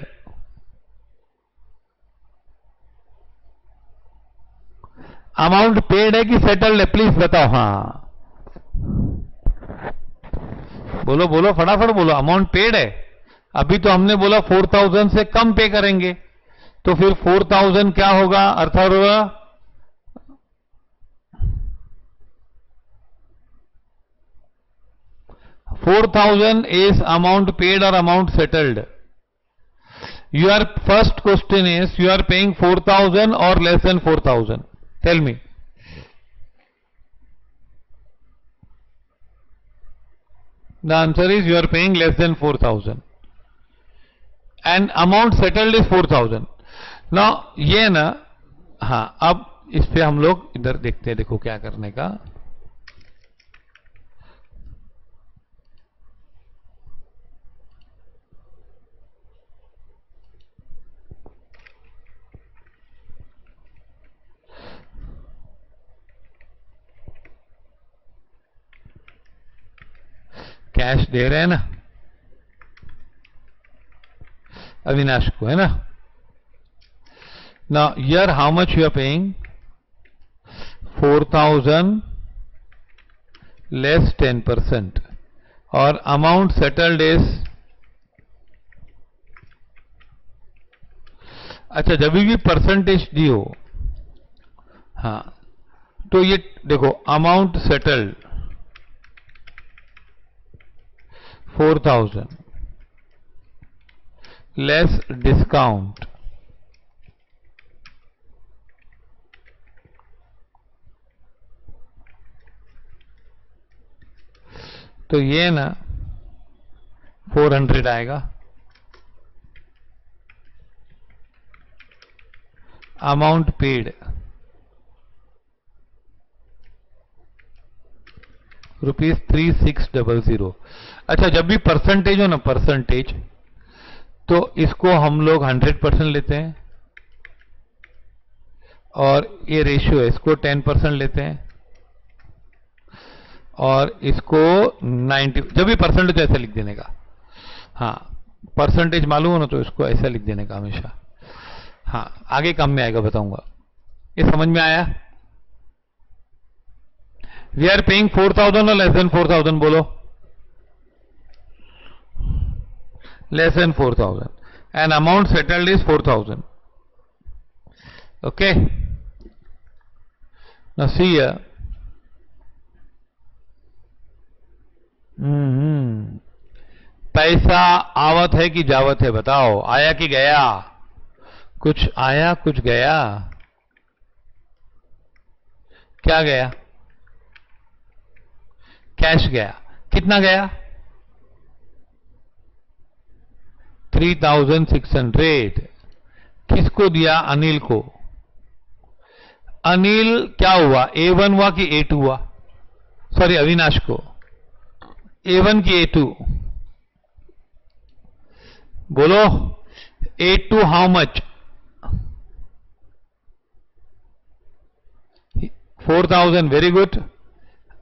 Amount paid है कि settled है, please बताओ। हाँ बोलो बोलो, फटाफट बोलो। अमाउंट पेड है। अभी तो हमने बोला 4000 से कम पे करेंगे, तो फिर 4000 क्या होगा, अर्थात होगा 4000 is amount paid or amount settled? Your first question is you are paying 4000 or less than 4000? Tell me. The answer is you are paying less than 4000 and amount settled is 4000. Now ये ना, हाँ अब इस पे हम लोग इधर देखते हैं, देखो क्या करने का। कैश दे रहे हैं ना अविनाश को, है ना। Now here how much you are paying, 4000 less 10% और अमाउंट सेटल्ड इज, अच्छा जब भी परसेंटेज दी हो, हाँ तो ये देखो अमाउंट सेटल्ड 4000 लेस डिस्काउंट, तो ये ना 400 आएगा। Amount paid ₹3600। अच्छा, जब भी परसेंटेज हो ना, परसेंटेज, तो इसको हम लोग 100% लेते हैं, और ये रेशियो है, इसको 10% लेते हैं, और इसको 90। जब भी परसेंटेज ऐसा लिख देने का। हाँ, परसेंटेज मालूम हो ना तो इसको ऐसा लिख देने का हमेशा। हाँ, आगे काम में आएगा, बताऊंगा। ये समझ में आया? वी आर पेइंग 4000 और लेस देन 4000, बोलो। Less than 4000 and amount settled is 4000। Okay, now see here. पैसा आवत है कि जावत है, बताओ, आया कि गया? कुछ आया कुछ गया। क्या गया? कैश गया। कितना गया? 3600। किसको दिया? अनिल को। अनिल क्या हुआ, A1 हुआ कि A2 हुआ? सॉरी, अविनाश को। A1 की A2? बोलो। A2 how much? 4000। Very good.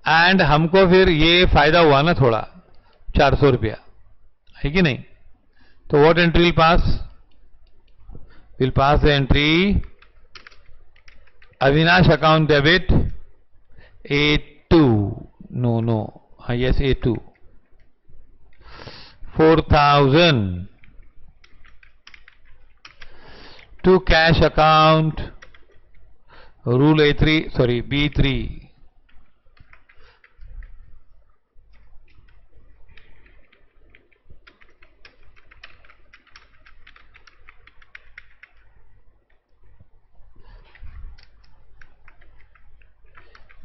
And हमको फिर ये फायदा हुआ ना थोड़ा, 400 रुपया, है कि नहीं? तो what entry will pass? Will pass the entry Avinash account debit A2। No no, हाँ, yes, A2 4000 to cash account, rule A3, sorry, B3।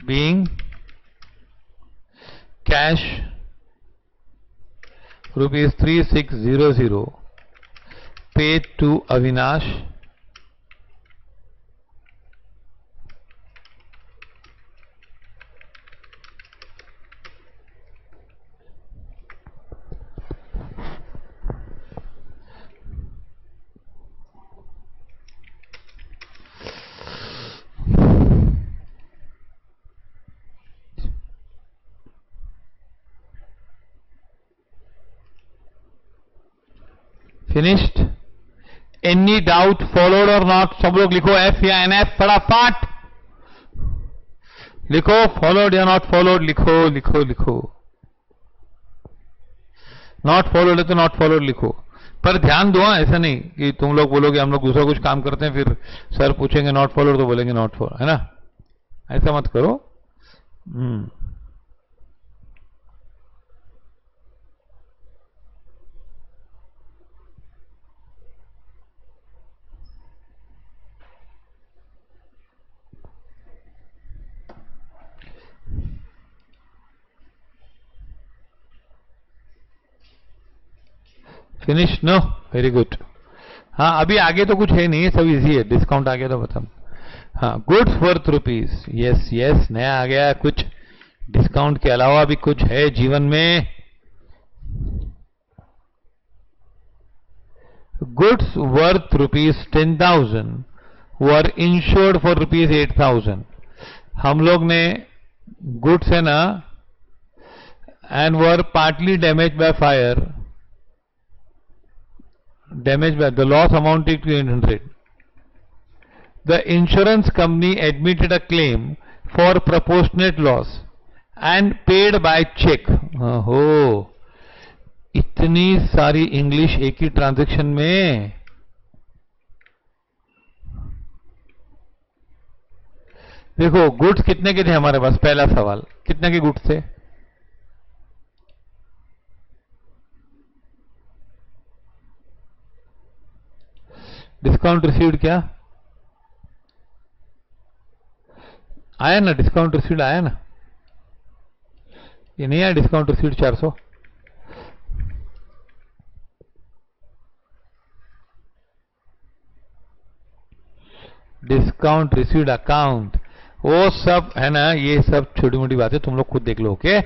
being cash ₹3600 paid to Avinash finished. Any doubt, followed और not? सब लोग लिखो F या NF, फटाफट लिखो। Followed या not followed, लिखो लिखो लिखो। नॉट फॉलोड है तो नॉट फॉलोड लिखो, पर ध्यान दो, ऐसा नहीं कि तुम लोग बोलोगे हम लोग दूसरा कुछ काम करते हैं, फिर सर पूछेंगे नॉट फॉलोड तो बोलेंगे नॉट फॉलोड, है ना? ऐसा मत करो। फिनिश? No, very good. हाँ, अभी आगे तो कुछ है नहीं, सब इजी है। डिस्काउंट आ गया तो बता। हाँ, गुड्स वर्थ ₹। यस यस, नया आ गया कुछ। डिस्काउंट के अलावा भी कुछ है जीवन में। Goods worth ₹10,000 were insured for ₹8,000। हम लोग ने गुड्स है ना, and were partly damage by fire, damaged by the loss amounting to 800. The insurance company admitted a claim for proportionate loss and paid by check. हो, इतनी सारी English एक ही transaction में। देखो, गुड्स कितने के थे हमारे पास? पहला सवाल, कितने के गुड्स थे? डिस्काउंट रिसीव्ड क्या आया ना? डिस्काउंट रिसीव्ड आया ना? ये नहीं आया discount received 400? Discount received account, वो सब है ना, ये सब छोटी मोटी बातें तुम लोग खुद देख लो। Okay,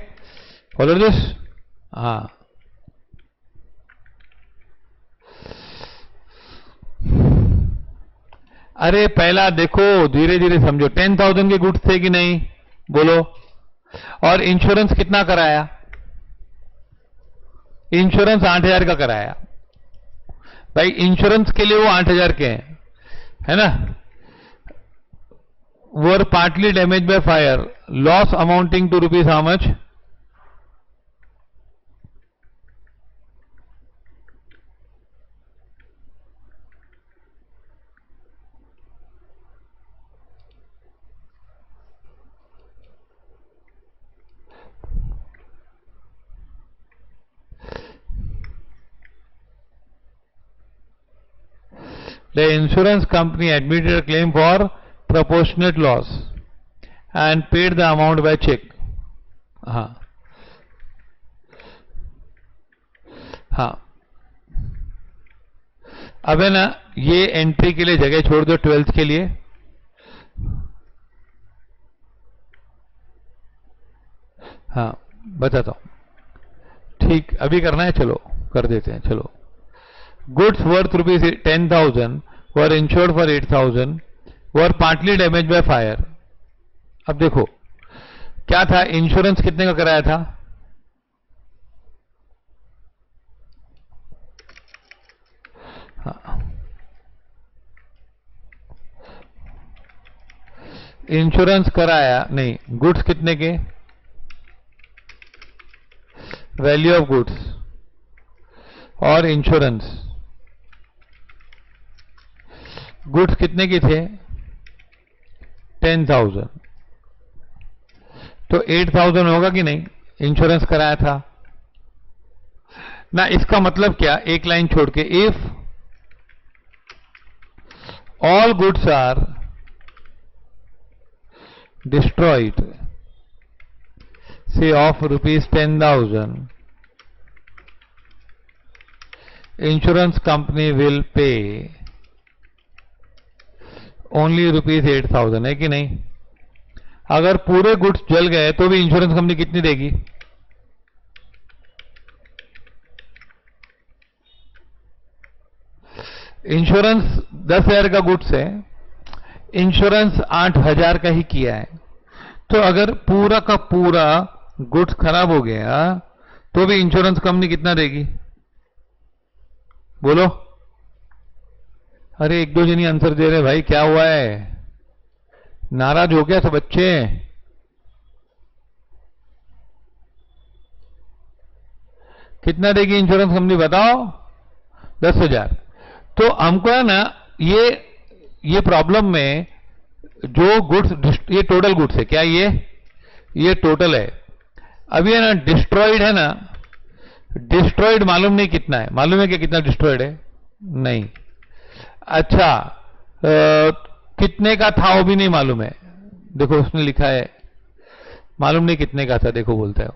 follow this. हाँ, अरे पहला देखो, धीरे धीरे समझो। 10,000 के गुड्स थे कि नहीं, बोलो। और इंश्योरेंस कितना कराया? इंश्योरेंस 8,000 का कराया भाई। इंश्योरेंस के लिए वो 8,000 के हैं, है ना। Were partly damage by fire, loss amounting to rupees how much? The insurance company admitted a claim for proportionate loss and paid the amount by check. हाँ हाँ, अब है ना, ये एंट्री के लिए जगह छोड़ दो 12th के लिए। हाँ, बताता हूं। ठीक, अभी करना है, चलो कर देते हैं। चलो, goods worth rupees 10,000 were insured for 8,000 were partly damage by fire. अब देखो क्या था, इंश्योरेंस कितने का कराया था? हाँ, इंश्योरेंस कराया नहीं, गुड्स कितने के? वैल्यू ऑफ गुड्स और इंश्योरेंस, गुड्स कितने के थे? 10,000, तो 8,000 होगा कि नहीं? इंश्योरेंस कराया था ना। इसका मतलब क्या, एक लाइन छोड़ के, if all goods are destroyed, say of rupees 10,000, insurance company will pay only rupees 8,000, है कि नहीं? अगर पूरे गुड्स जल गए तो भी इंश्योरेंस कंपनी कितनी देगी? इंश्योरेंस 10,000 का गुड्स है, इंश्योरेंस 8,000 का ही किया है, तो अगर पूरा का पूरा गुड्स खराब हो गया तो भी इंश्योरेंस कंपनी कितना देगी? बोलो। अरे एक दो जनी आंसर दे रहे भाई, क्या हुआ है? नाराज हो गया सब बच्चे? कितना देगी इंश्योरेंस कंपनी बताओ? 10,000। तो हमको है ना, ये प्रॉब्लम में जो गुड्स, ये टोटल गुड्स है क्या? ये टोटल है। अभी है ना, डिस्ट्रॉयड है ना, डिस्ट्रॉयड मालूम नहीं कितना है, मालूम है क्या कितना डिस्ट्रॉयड है? नहीं। अच्छा, कितने का था वो भी नहीं मालूम है। देखो उसने लिखा है मालूम नहीं कितने का था, देखो बोलता है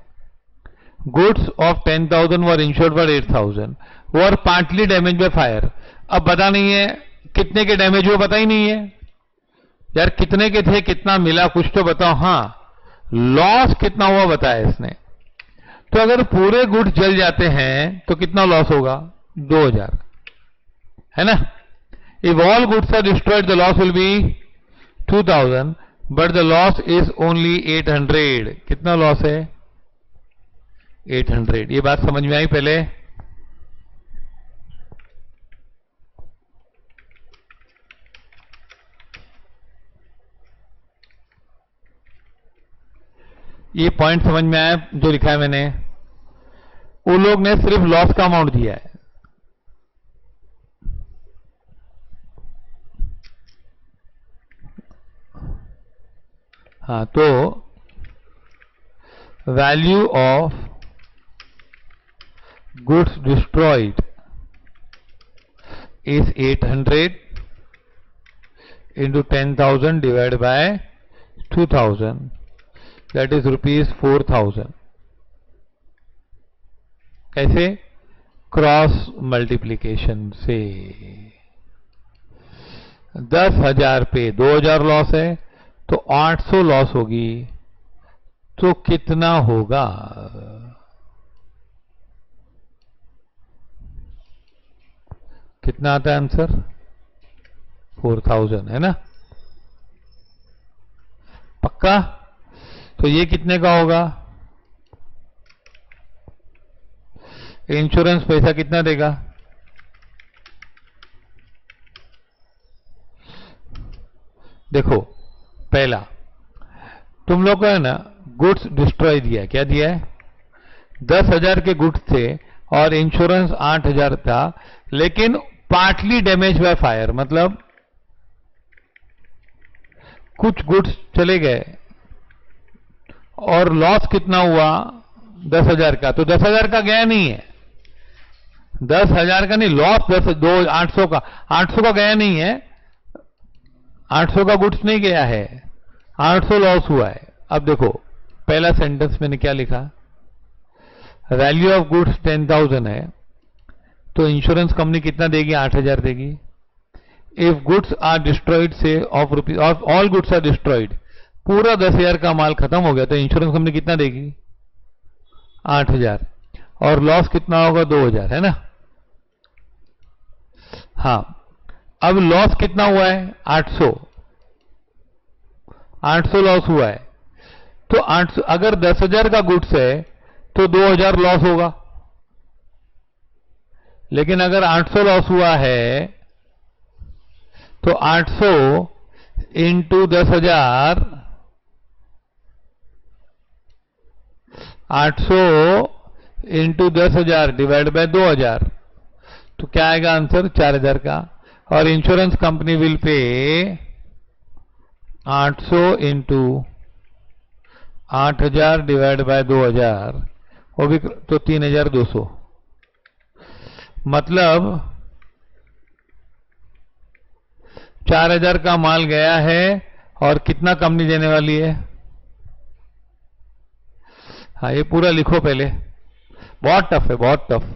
goods of 10,000 were insured for 8,000 were partly damage by fire. अब पता नहीं है कितने के डैमेज हुए, पता ही नहीं है यार, कितने के थे, कितना मिला, कुछ तो बताओ। हाँ, लॉस कितना हुआ बताया इसने। तो अगर पूरे गुड्स जल जाते हैं तो कितना लॉस होगा? 2,000, है ना। If all goods are destroyed the loss will be 2,000 but the loss is only 800। कितना लॉस है? 800। ये बात समझ में आई पहले? ये पॉइंट समझ में आया जो लिखा है मैंने? वो लोग ने सिर्फ लॉस का अमाउंट दिया है। हाँ, तो value of goods destroyed is 800 into 10,000 divided by 2,000, that is rupees 4,000। कैसे? क्रॉस मल्टीप्लीकेशन से। 10,000 पे 2,000 लॉस है, तो 800 लॉस होगी, तो कितना होगा? कितना आता है आंसर? 4,000 है ना? पक्का? तो ये कितने का होगा? इंश्योरेंस पैसा कितना देगा? देखो, पहला तुम लोग को है ना गुड्स डिस्ट्रॉय दिया, क्या दिया है? 10,000 के गुड्स थे और इंश्योरेंस 8,000 था, लेकिन पार्टली डैमेज बाय फायर, मतलब कुछ गुड्स चले गए और लॉस कितना हुआ? 10,000 का। तो 10,000 का गया नहीं है, 10,000 का नहीं, लॉस 800 का, 800 का गया नहीं है, 800 का गुड्स नहीं गया है, 800 लॉस हुआ है। अब देखो, पहला सेंटेंस मैंने क्या लिखा? वैल्यू ऑफ गुड्स 10,000 है, तो इंश्योरेंस कंपनी कितना देगी? 8,000 देगी। If goods are destroyed say of rupees, of all goods are destroyed, पूरा 10,000 का माल खत्म हो गया, तो इंश्योरेंस कंपनी कितना देगी? 8,000। और लॉस कितना होगा? 2,000, है ना? हाँ, अब लॉस कितना हुआ है? 800, 800 लॉस हुआ है। तो 800, अगर 10,000 का गुड्स है तो 2,000 लॉस होगा, लेकिन अगर 800 लॉस हुआ है तो 800 इंटू 10,000, 800 इंटू 10,000 डिवाइड बाय 2,000, तो क्या आएगा आंसर? 4,000 का। और insurance company will pay 800 into 8,000 divide by 2,000, वो भी तो 3,200। मतलब 4,000 का माल गया है और कितना कंपनी देने वाली है? हाँ, ये पूरा लिखो पहले, बहुत टफ है, बहुत टफ।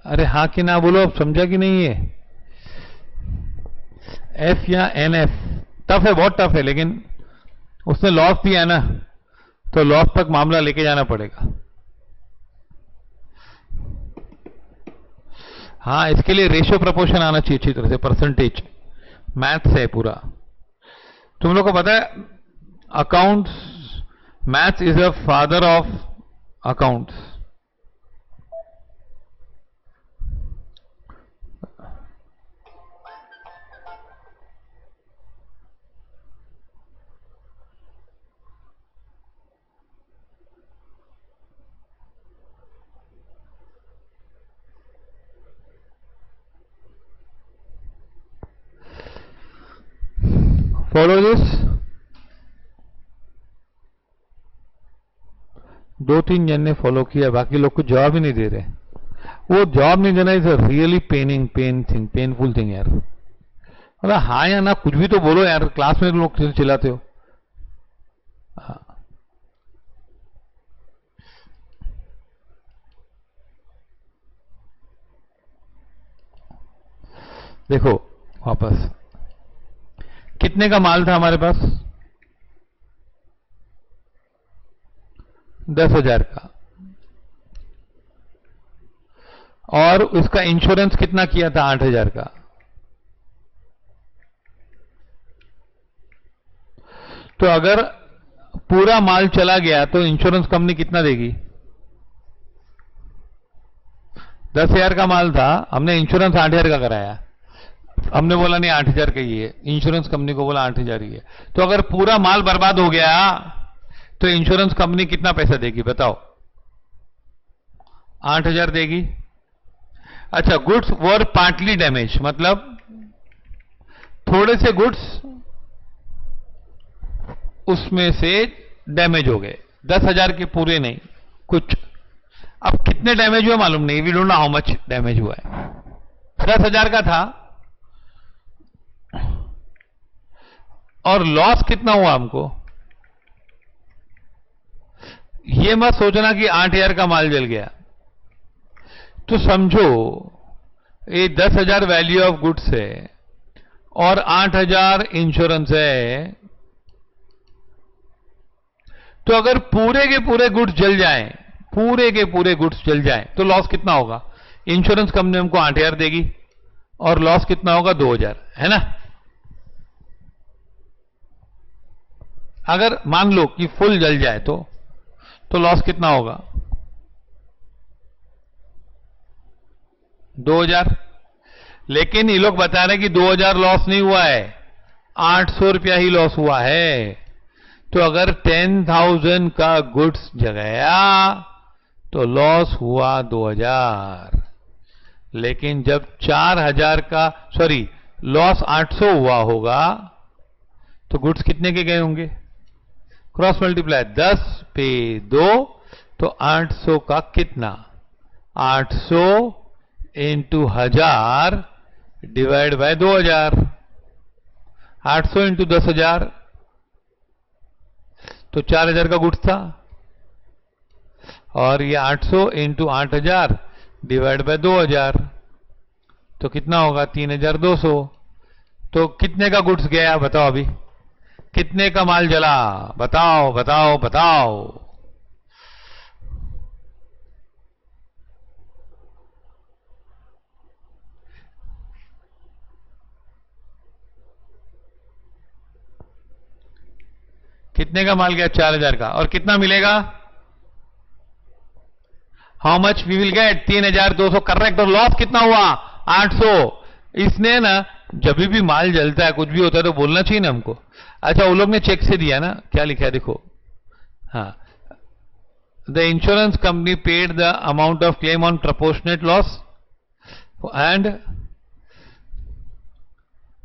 अरे हाँ कि ना बोलो, अब समझा कि नहीं? है एफ या एन एफ टफ है, बहुत टफ है, लेकिन उसने लॉस दिया है ना, तो लॉस तक मामला लेके जाना पड़ेगा। हाँ, इसके लिए रेशियो प्रपोर्शन आना चाहिए अच्छी तरह से, परसेंटेज, मैथ्स है पूरा। तुम लोग को पता है accounts, maths is a father of accounts. Follow this. 2-3 जन ने फॉलो किया, बाकी लोग को जवाब ही नहीं दे रहे। वो जवाब नहीं देना is a really painful thing यार। मतलब हाँ या ना कुछ भी तो बोलो यार, क्लास में लोग चिल्लाते हो। हाँ। देखो वापस, कितने का माल था हमारे पास? 10,000 का, और उसका इंश्योरेंस कितना किया था? 8,000 का। तो अगर पूरा माल चला गया तो इंश्योरेंस कंपनी कितना देगी? 10,000 का माल था, हमने इंश्योरेंस 8,000 का कराया, हमने बोला नहीं 8,000 का ही है, इंश्योरेंस कंपनी को बोला 8,000 ही है। तो अगर पूरा माल बर्बाद हो गया तो इंश्योरेंस कंपनी कितना पैसा देगी बताओ? 8,000 देगी। अच्छा, गुड्स वर पार्टली डैमेज, मतलब थोड़े से गुड्स उसमें से डैमेज हो गए, 10,000 के पूरे नहीं, कुछ। अब कितने डैमेज हुए मालूम नहीं, we don't know how much damage हुआ है। 10,000 का था और लॉस कितना हुआ हमको? ये मत सोचना कि 8,000 का माल जल गया। तो समझो ये 10,000 वैल्यू ऑफ गुड्स है और 8,000 इंश्योरेंस है, तो अगर पूरे के पूरे गुड्स जल जाएं, पूरे के पूरे गुड्स जल जाएं, तो लॉस कितना होगा? इंश्योरेंस कंपनी हमको 8,000 देगी और लॉस कितना होगा? 2,000, है ना? अगर मान लो कि फुल जल जाए तो लॉस कितना होगा? 2,000। लेकिन ये लोग बता रहे हैं कि 2,000 लॉस नहीं हुआ है, 800 रुपया ही लॉस हुआ है। तो अगर 10,000 का गुड्स जगया तो लॉस हुआ 2,000। लेकिन जब 4,000 का लॉस 800 हुआ होगा तो गुड्स कितने के गए होंगे? क्रॉस मल्टीप्लाई 10 पे 2, तो 800 का कितना? 800 इंटू 1000 डिवाइड बाय 2,000। 800 इंटू 10,000 तो 4,000 का गुड्स था, और ये 800 इंटू 8,000 डिवाइड बाय 2,000 तो कितना होगा? 3,200। तो कितने का गुड्स गया बताओ? अभी कितने का माल जला? बताओ बताओ बताओ। कितने का माल गया? 4,000 का। और कितना मिलेगा? How much we will get? 3,200, correct. और लॉस कितना हुआ? 800। इसने ना, जब भी माल जलता है, कुछ भी होता है, तो बोलना चाहिए ना हमको। अच्छा, वो लोग ने चेक से दिया ना, क्या लिखा है देखो। हाँ, the insurance company paid the amount of claim on proportionate loss and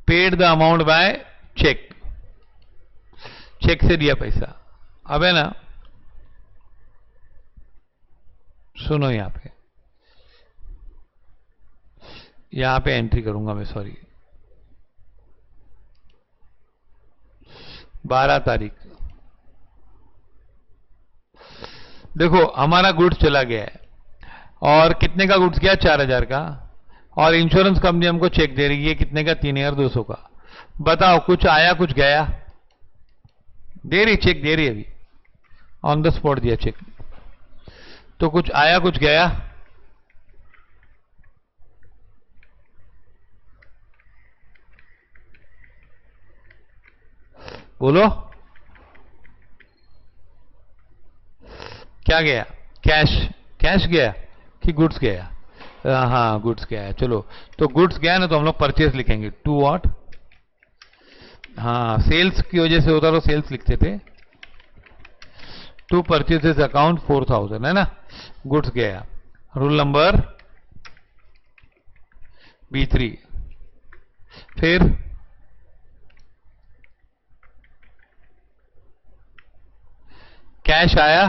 paid the amount by cheque. Cheque से दिया पैसा। अब है ना, सुनो, यहां पे एंट्री करूंगा मैं, 12 तारीख। देखो, हमारा गुड्स चला गया है, और कितने का गुड्स गया? 4,000 का। और इंश्योरेंस कंपनी हमको चेक दे रही है कितने का? 3,200 का। बताओ, कुछ आया कुछ गया? दे रही, चेक दे रही, अभी ऑन द स्पॉट दिया चेक। तो कुछ आया कुछ गया? बोलो, क्या गया? कैश? कैश गया कि गुड्स गया? हाँ, गुड्स गया है। चलो, तो गुड्स गया ना, तो हम लोग परचेस लिखेंगे। To what? हाँ, सेल्स की वजह से होता तो सेल्स लिखते थे। टू परचेसेस अकाउंट 4,000, है ना? गुड्स गया। Rule number B3। फिर कैश आया?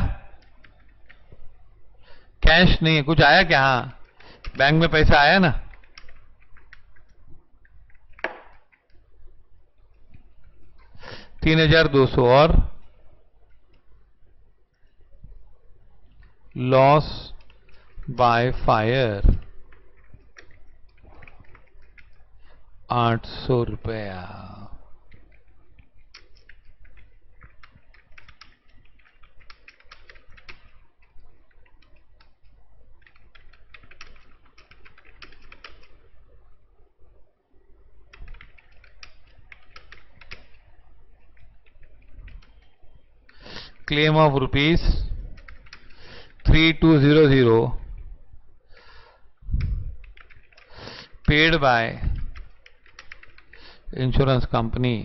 कैश नहीं है, कुछ आया क्या? हाँ, बैंक में पैसा आया ना। $3,200 और लॉस बाय फायर 800 रुपया। Claim of ₹3200 paid by insurance company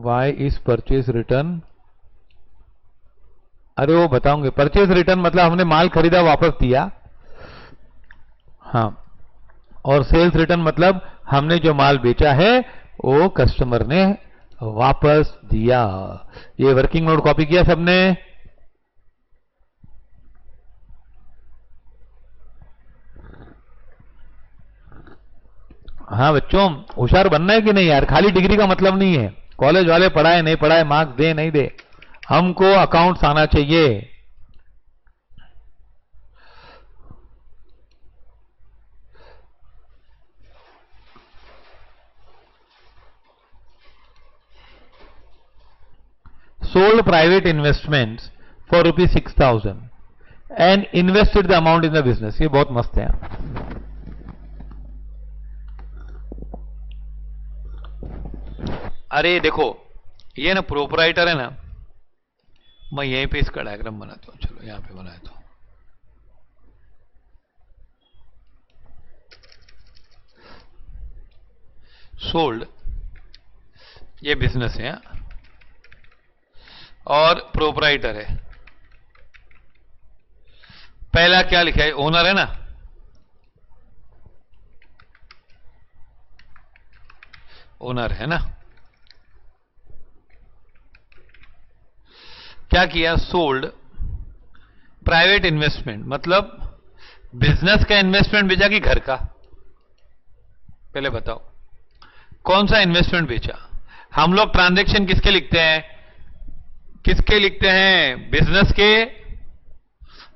why is purchase return. अरे वो बताऊंगे, परचेज रिटर्न मतलब हमने माल खरीदा वापस दिया, हाँ, और सेल्स रिटर्न मतलब हमने जो माल बेचा है वो कस्टमर ने वापस दिया। ये वर्किंग नोट कॉपी किया सबने? हाँ बच्चों, होशियार बनना है कि नहीं यार? खाली डिग्री का मतलब नहीं है, कॉलेज वाले पढ़ाए नहीं पढ़ाए, मार्क्स दे नहीं दे, हमको अकाउंट्स आना चाहिए। sold private investments for ₹6,000 and invested the amount in the business। ये बहुत मस्त है। अरे देखो, ये ना प्रोपराइटर है ना, मैं यहीं पे इसका डायग्राम बनाता हूं, चलो यहां पे बनाता हूं। सोल्ड, ये बिजनेस है और प्रोपराइटर है। पहला क्या लिखा है? ओनर है ना, ओनर है ना। क्या किया? सोल्ड प्राइवेट इन्वेस्टमेंट, मतलब बिजनेस का इन्वेस्टमेंट बेचा कि घर का? पहले बताओ कौन सा इन्वेस्टमेंट बेचा? हम लोग ट्रांजैक्शन किसके लिखते हैं? किसके लिखते हैं? बिजनेस के।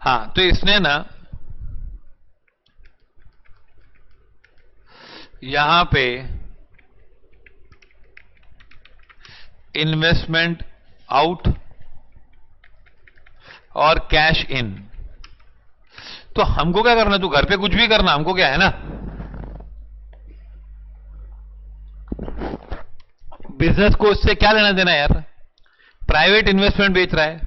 हाँ, तो इसने ना यहां पे इन्वेस्टमेंट आउट और कैश इन। तो हमको क्या करना? तू घर पे कुछ भी करना, हमको क्या है ना, बिजनेस को इससे क्या लेना देना यार? प्राइवेट इन्वेस्टमेंट बेच रहा है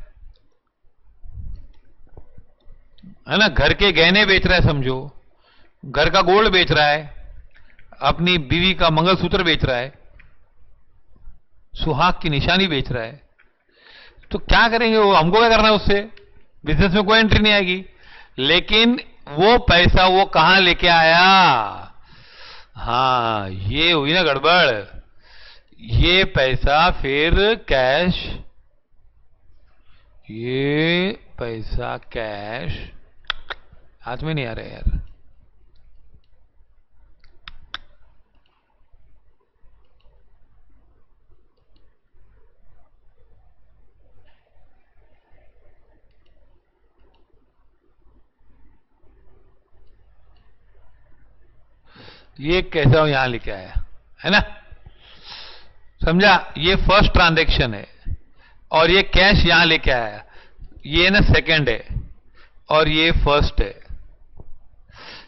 ना, घर के गहने बेच रहा है, समझो, घर का गोल्ड बेच रहा है, अपनी बीवी का मंगलसूत्र बेच रहा है, सुहाग की निशानी बेच रहा है। तो क्या करेंगे वो? हमको क्या करना है उससे? बिजनेस में कोई एंट्री नहीं आएगी। लेकिन वो पैसा वो कहां लेके आया? हाँ, ये हुई ना गड़बड़। ये पैसा फिर कैश, ये पैसा कैश हाथ में नहीं आ रहा यार। ये कैसा यहां लेके आया है ना, समझा? ये फर्स्ट ट्रांजैक्शन है और ये कैश यहां लेके आया, ये ना सेकंड है और ये फर्स्ट है।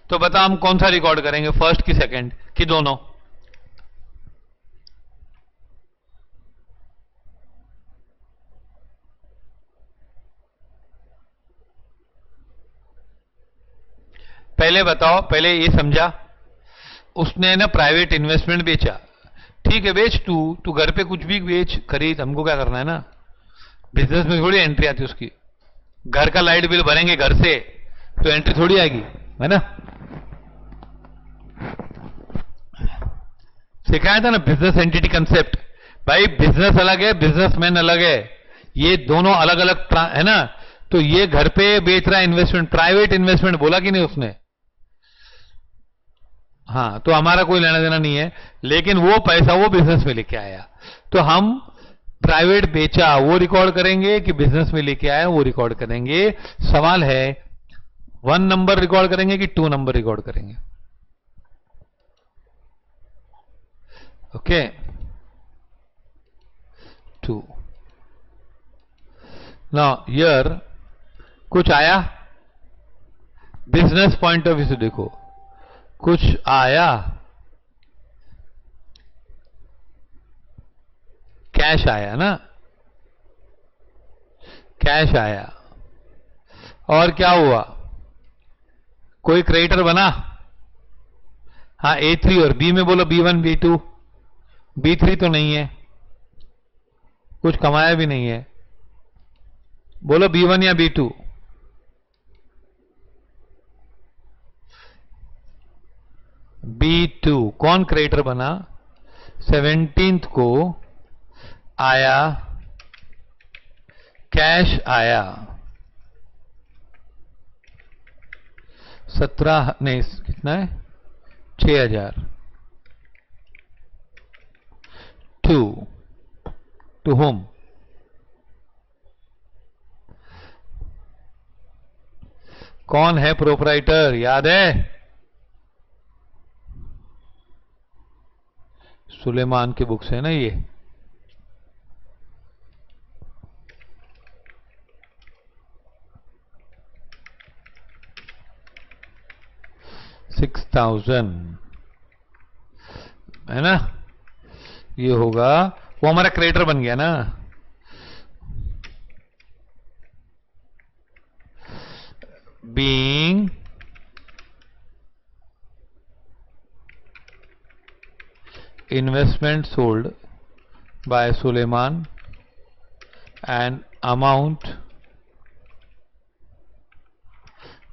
तो बता हम कौन सा रिकॉर्ड करेंगे, फर्स्ट की सेकंड की दोनों? पहले बताओ, पहले ये समझा, उसने ना प्राइवेट इन्वेस्टमेंट बेचा, ठीक है बेच, तू घर पे कुछ भी बेच खरीद, हमको क्या करना है ना, बिजनेस में थोड़ी एंट्री आती उसकी। घर का लाइट बिल भरेंगे घर से तो एंट्री थोड़ी आएगी, है ना। सिखाया था ना बिजनेस एंटिटी कंसेप्ट। भाई बिजनेस अलग है, बिजनेसमैन अलग है, ये दोनों अलग अलग है ना। तो ये घर पे बेच रहा है इन्वेस्टमेंट, प्राइवेट इन्वेस्टमेंट बोला कि नहीं उसने? हाँ, तो हमारा कोई लेना देना नहीं है, लेकिन वो पैसा वो बिजनेस में लेके आया। तो हम प्राइवेट बेचा वो रिकॉर्ड करेंगे कि बिजनेस में लेके आया वो रिकॉर्ड करेंगे। सवाल है 1 नंबर रिकॉर्ड करेंगे कि 2 नंबर रिकॉर्ड करेंगे? ओके, 2। नाउ हियर कुछ आया बिजनेस पॉइंट ऑफ व्यू से, देखो कुछ आया, कैश आया ना, कैश आया। और क्या हुआ, कोई क्रेडिटर बना? हाँ, A3 और B में बोलो B1 B2, B3 तो नहीं है, कुछ कमाया भी नहीं है, बोलो B1 या B2? B2। कौन क्रेडिटर बना? 17th को आया, कैश आया 17, नहीं कितना है, 6000। To whom? कौन है प्रोपराइटर, याद है? सुलेमान की बुक से है ना ये। $6,000 है ना, ये होगा, वो हमारा क्रेडिटर बन गया ना। Being investment sold by Suleiman and amount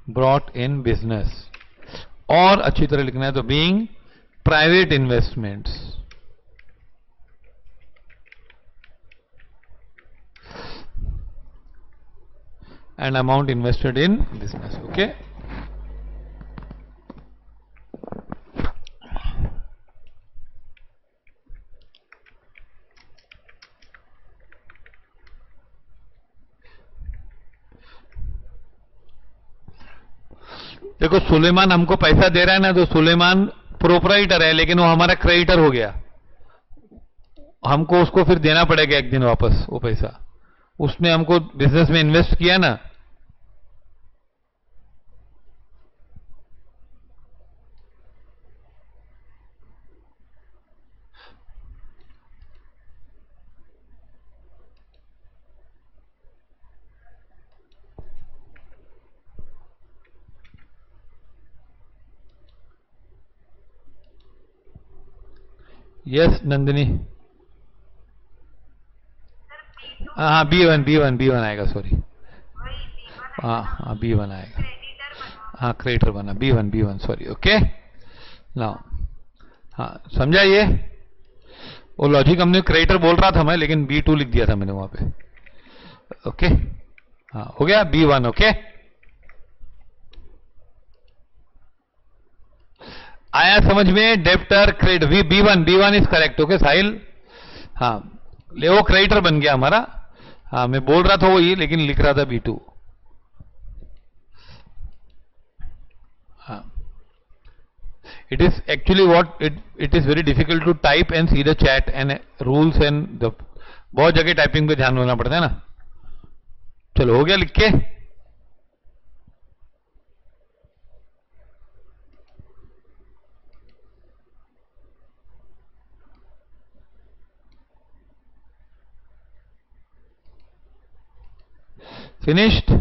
brought in business, और अच्छी तरह लिखना है तो being private investments and amount invested in business. Okay, देखो सुलेमान हमको पैसा दे रहा है ना, तो सुलेमान प्रोपराइटर है, लेकिन वो हमारा क्रेडिटर हो गया, हमको उसको फिर देना पड़ेगा एक दिन वापस वो पैसा, उसने हमको बिजनेस में इन्वेस्ट किया ना। यस नंदिनी, हाँ B1 आएगा, सॉरी, हाँ B1 आएगा, हाँ क्रेडिटर बना B1 सॉरी। ओके नाउ, हाँ समझा ये, वो लॉजिक हमने क्रेडिटर बोल रहा था मैं, लेकिन B2 लिख दिया था मैंने वहां पे। ओके हाँ, हो गया B1। ओके, आया समझ में? Debtor credit B1 is correct. Okay Sahil, हाँ ले वो क्रेडिटर बन गया हमारा, हाँ मैं बोल रहा था वही, लेकिन लिख रहा था B2। हाँ, it is actually what it is very difficult to type and see the chat and rules and the, बहुत जगह टाइपिंग पे ध्यान देना पड़ता है ना। चलो हो गया लिख के, finished?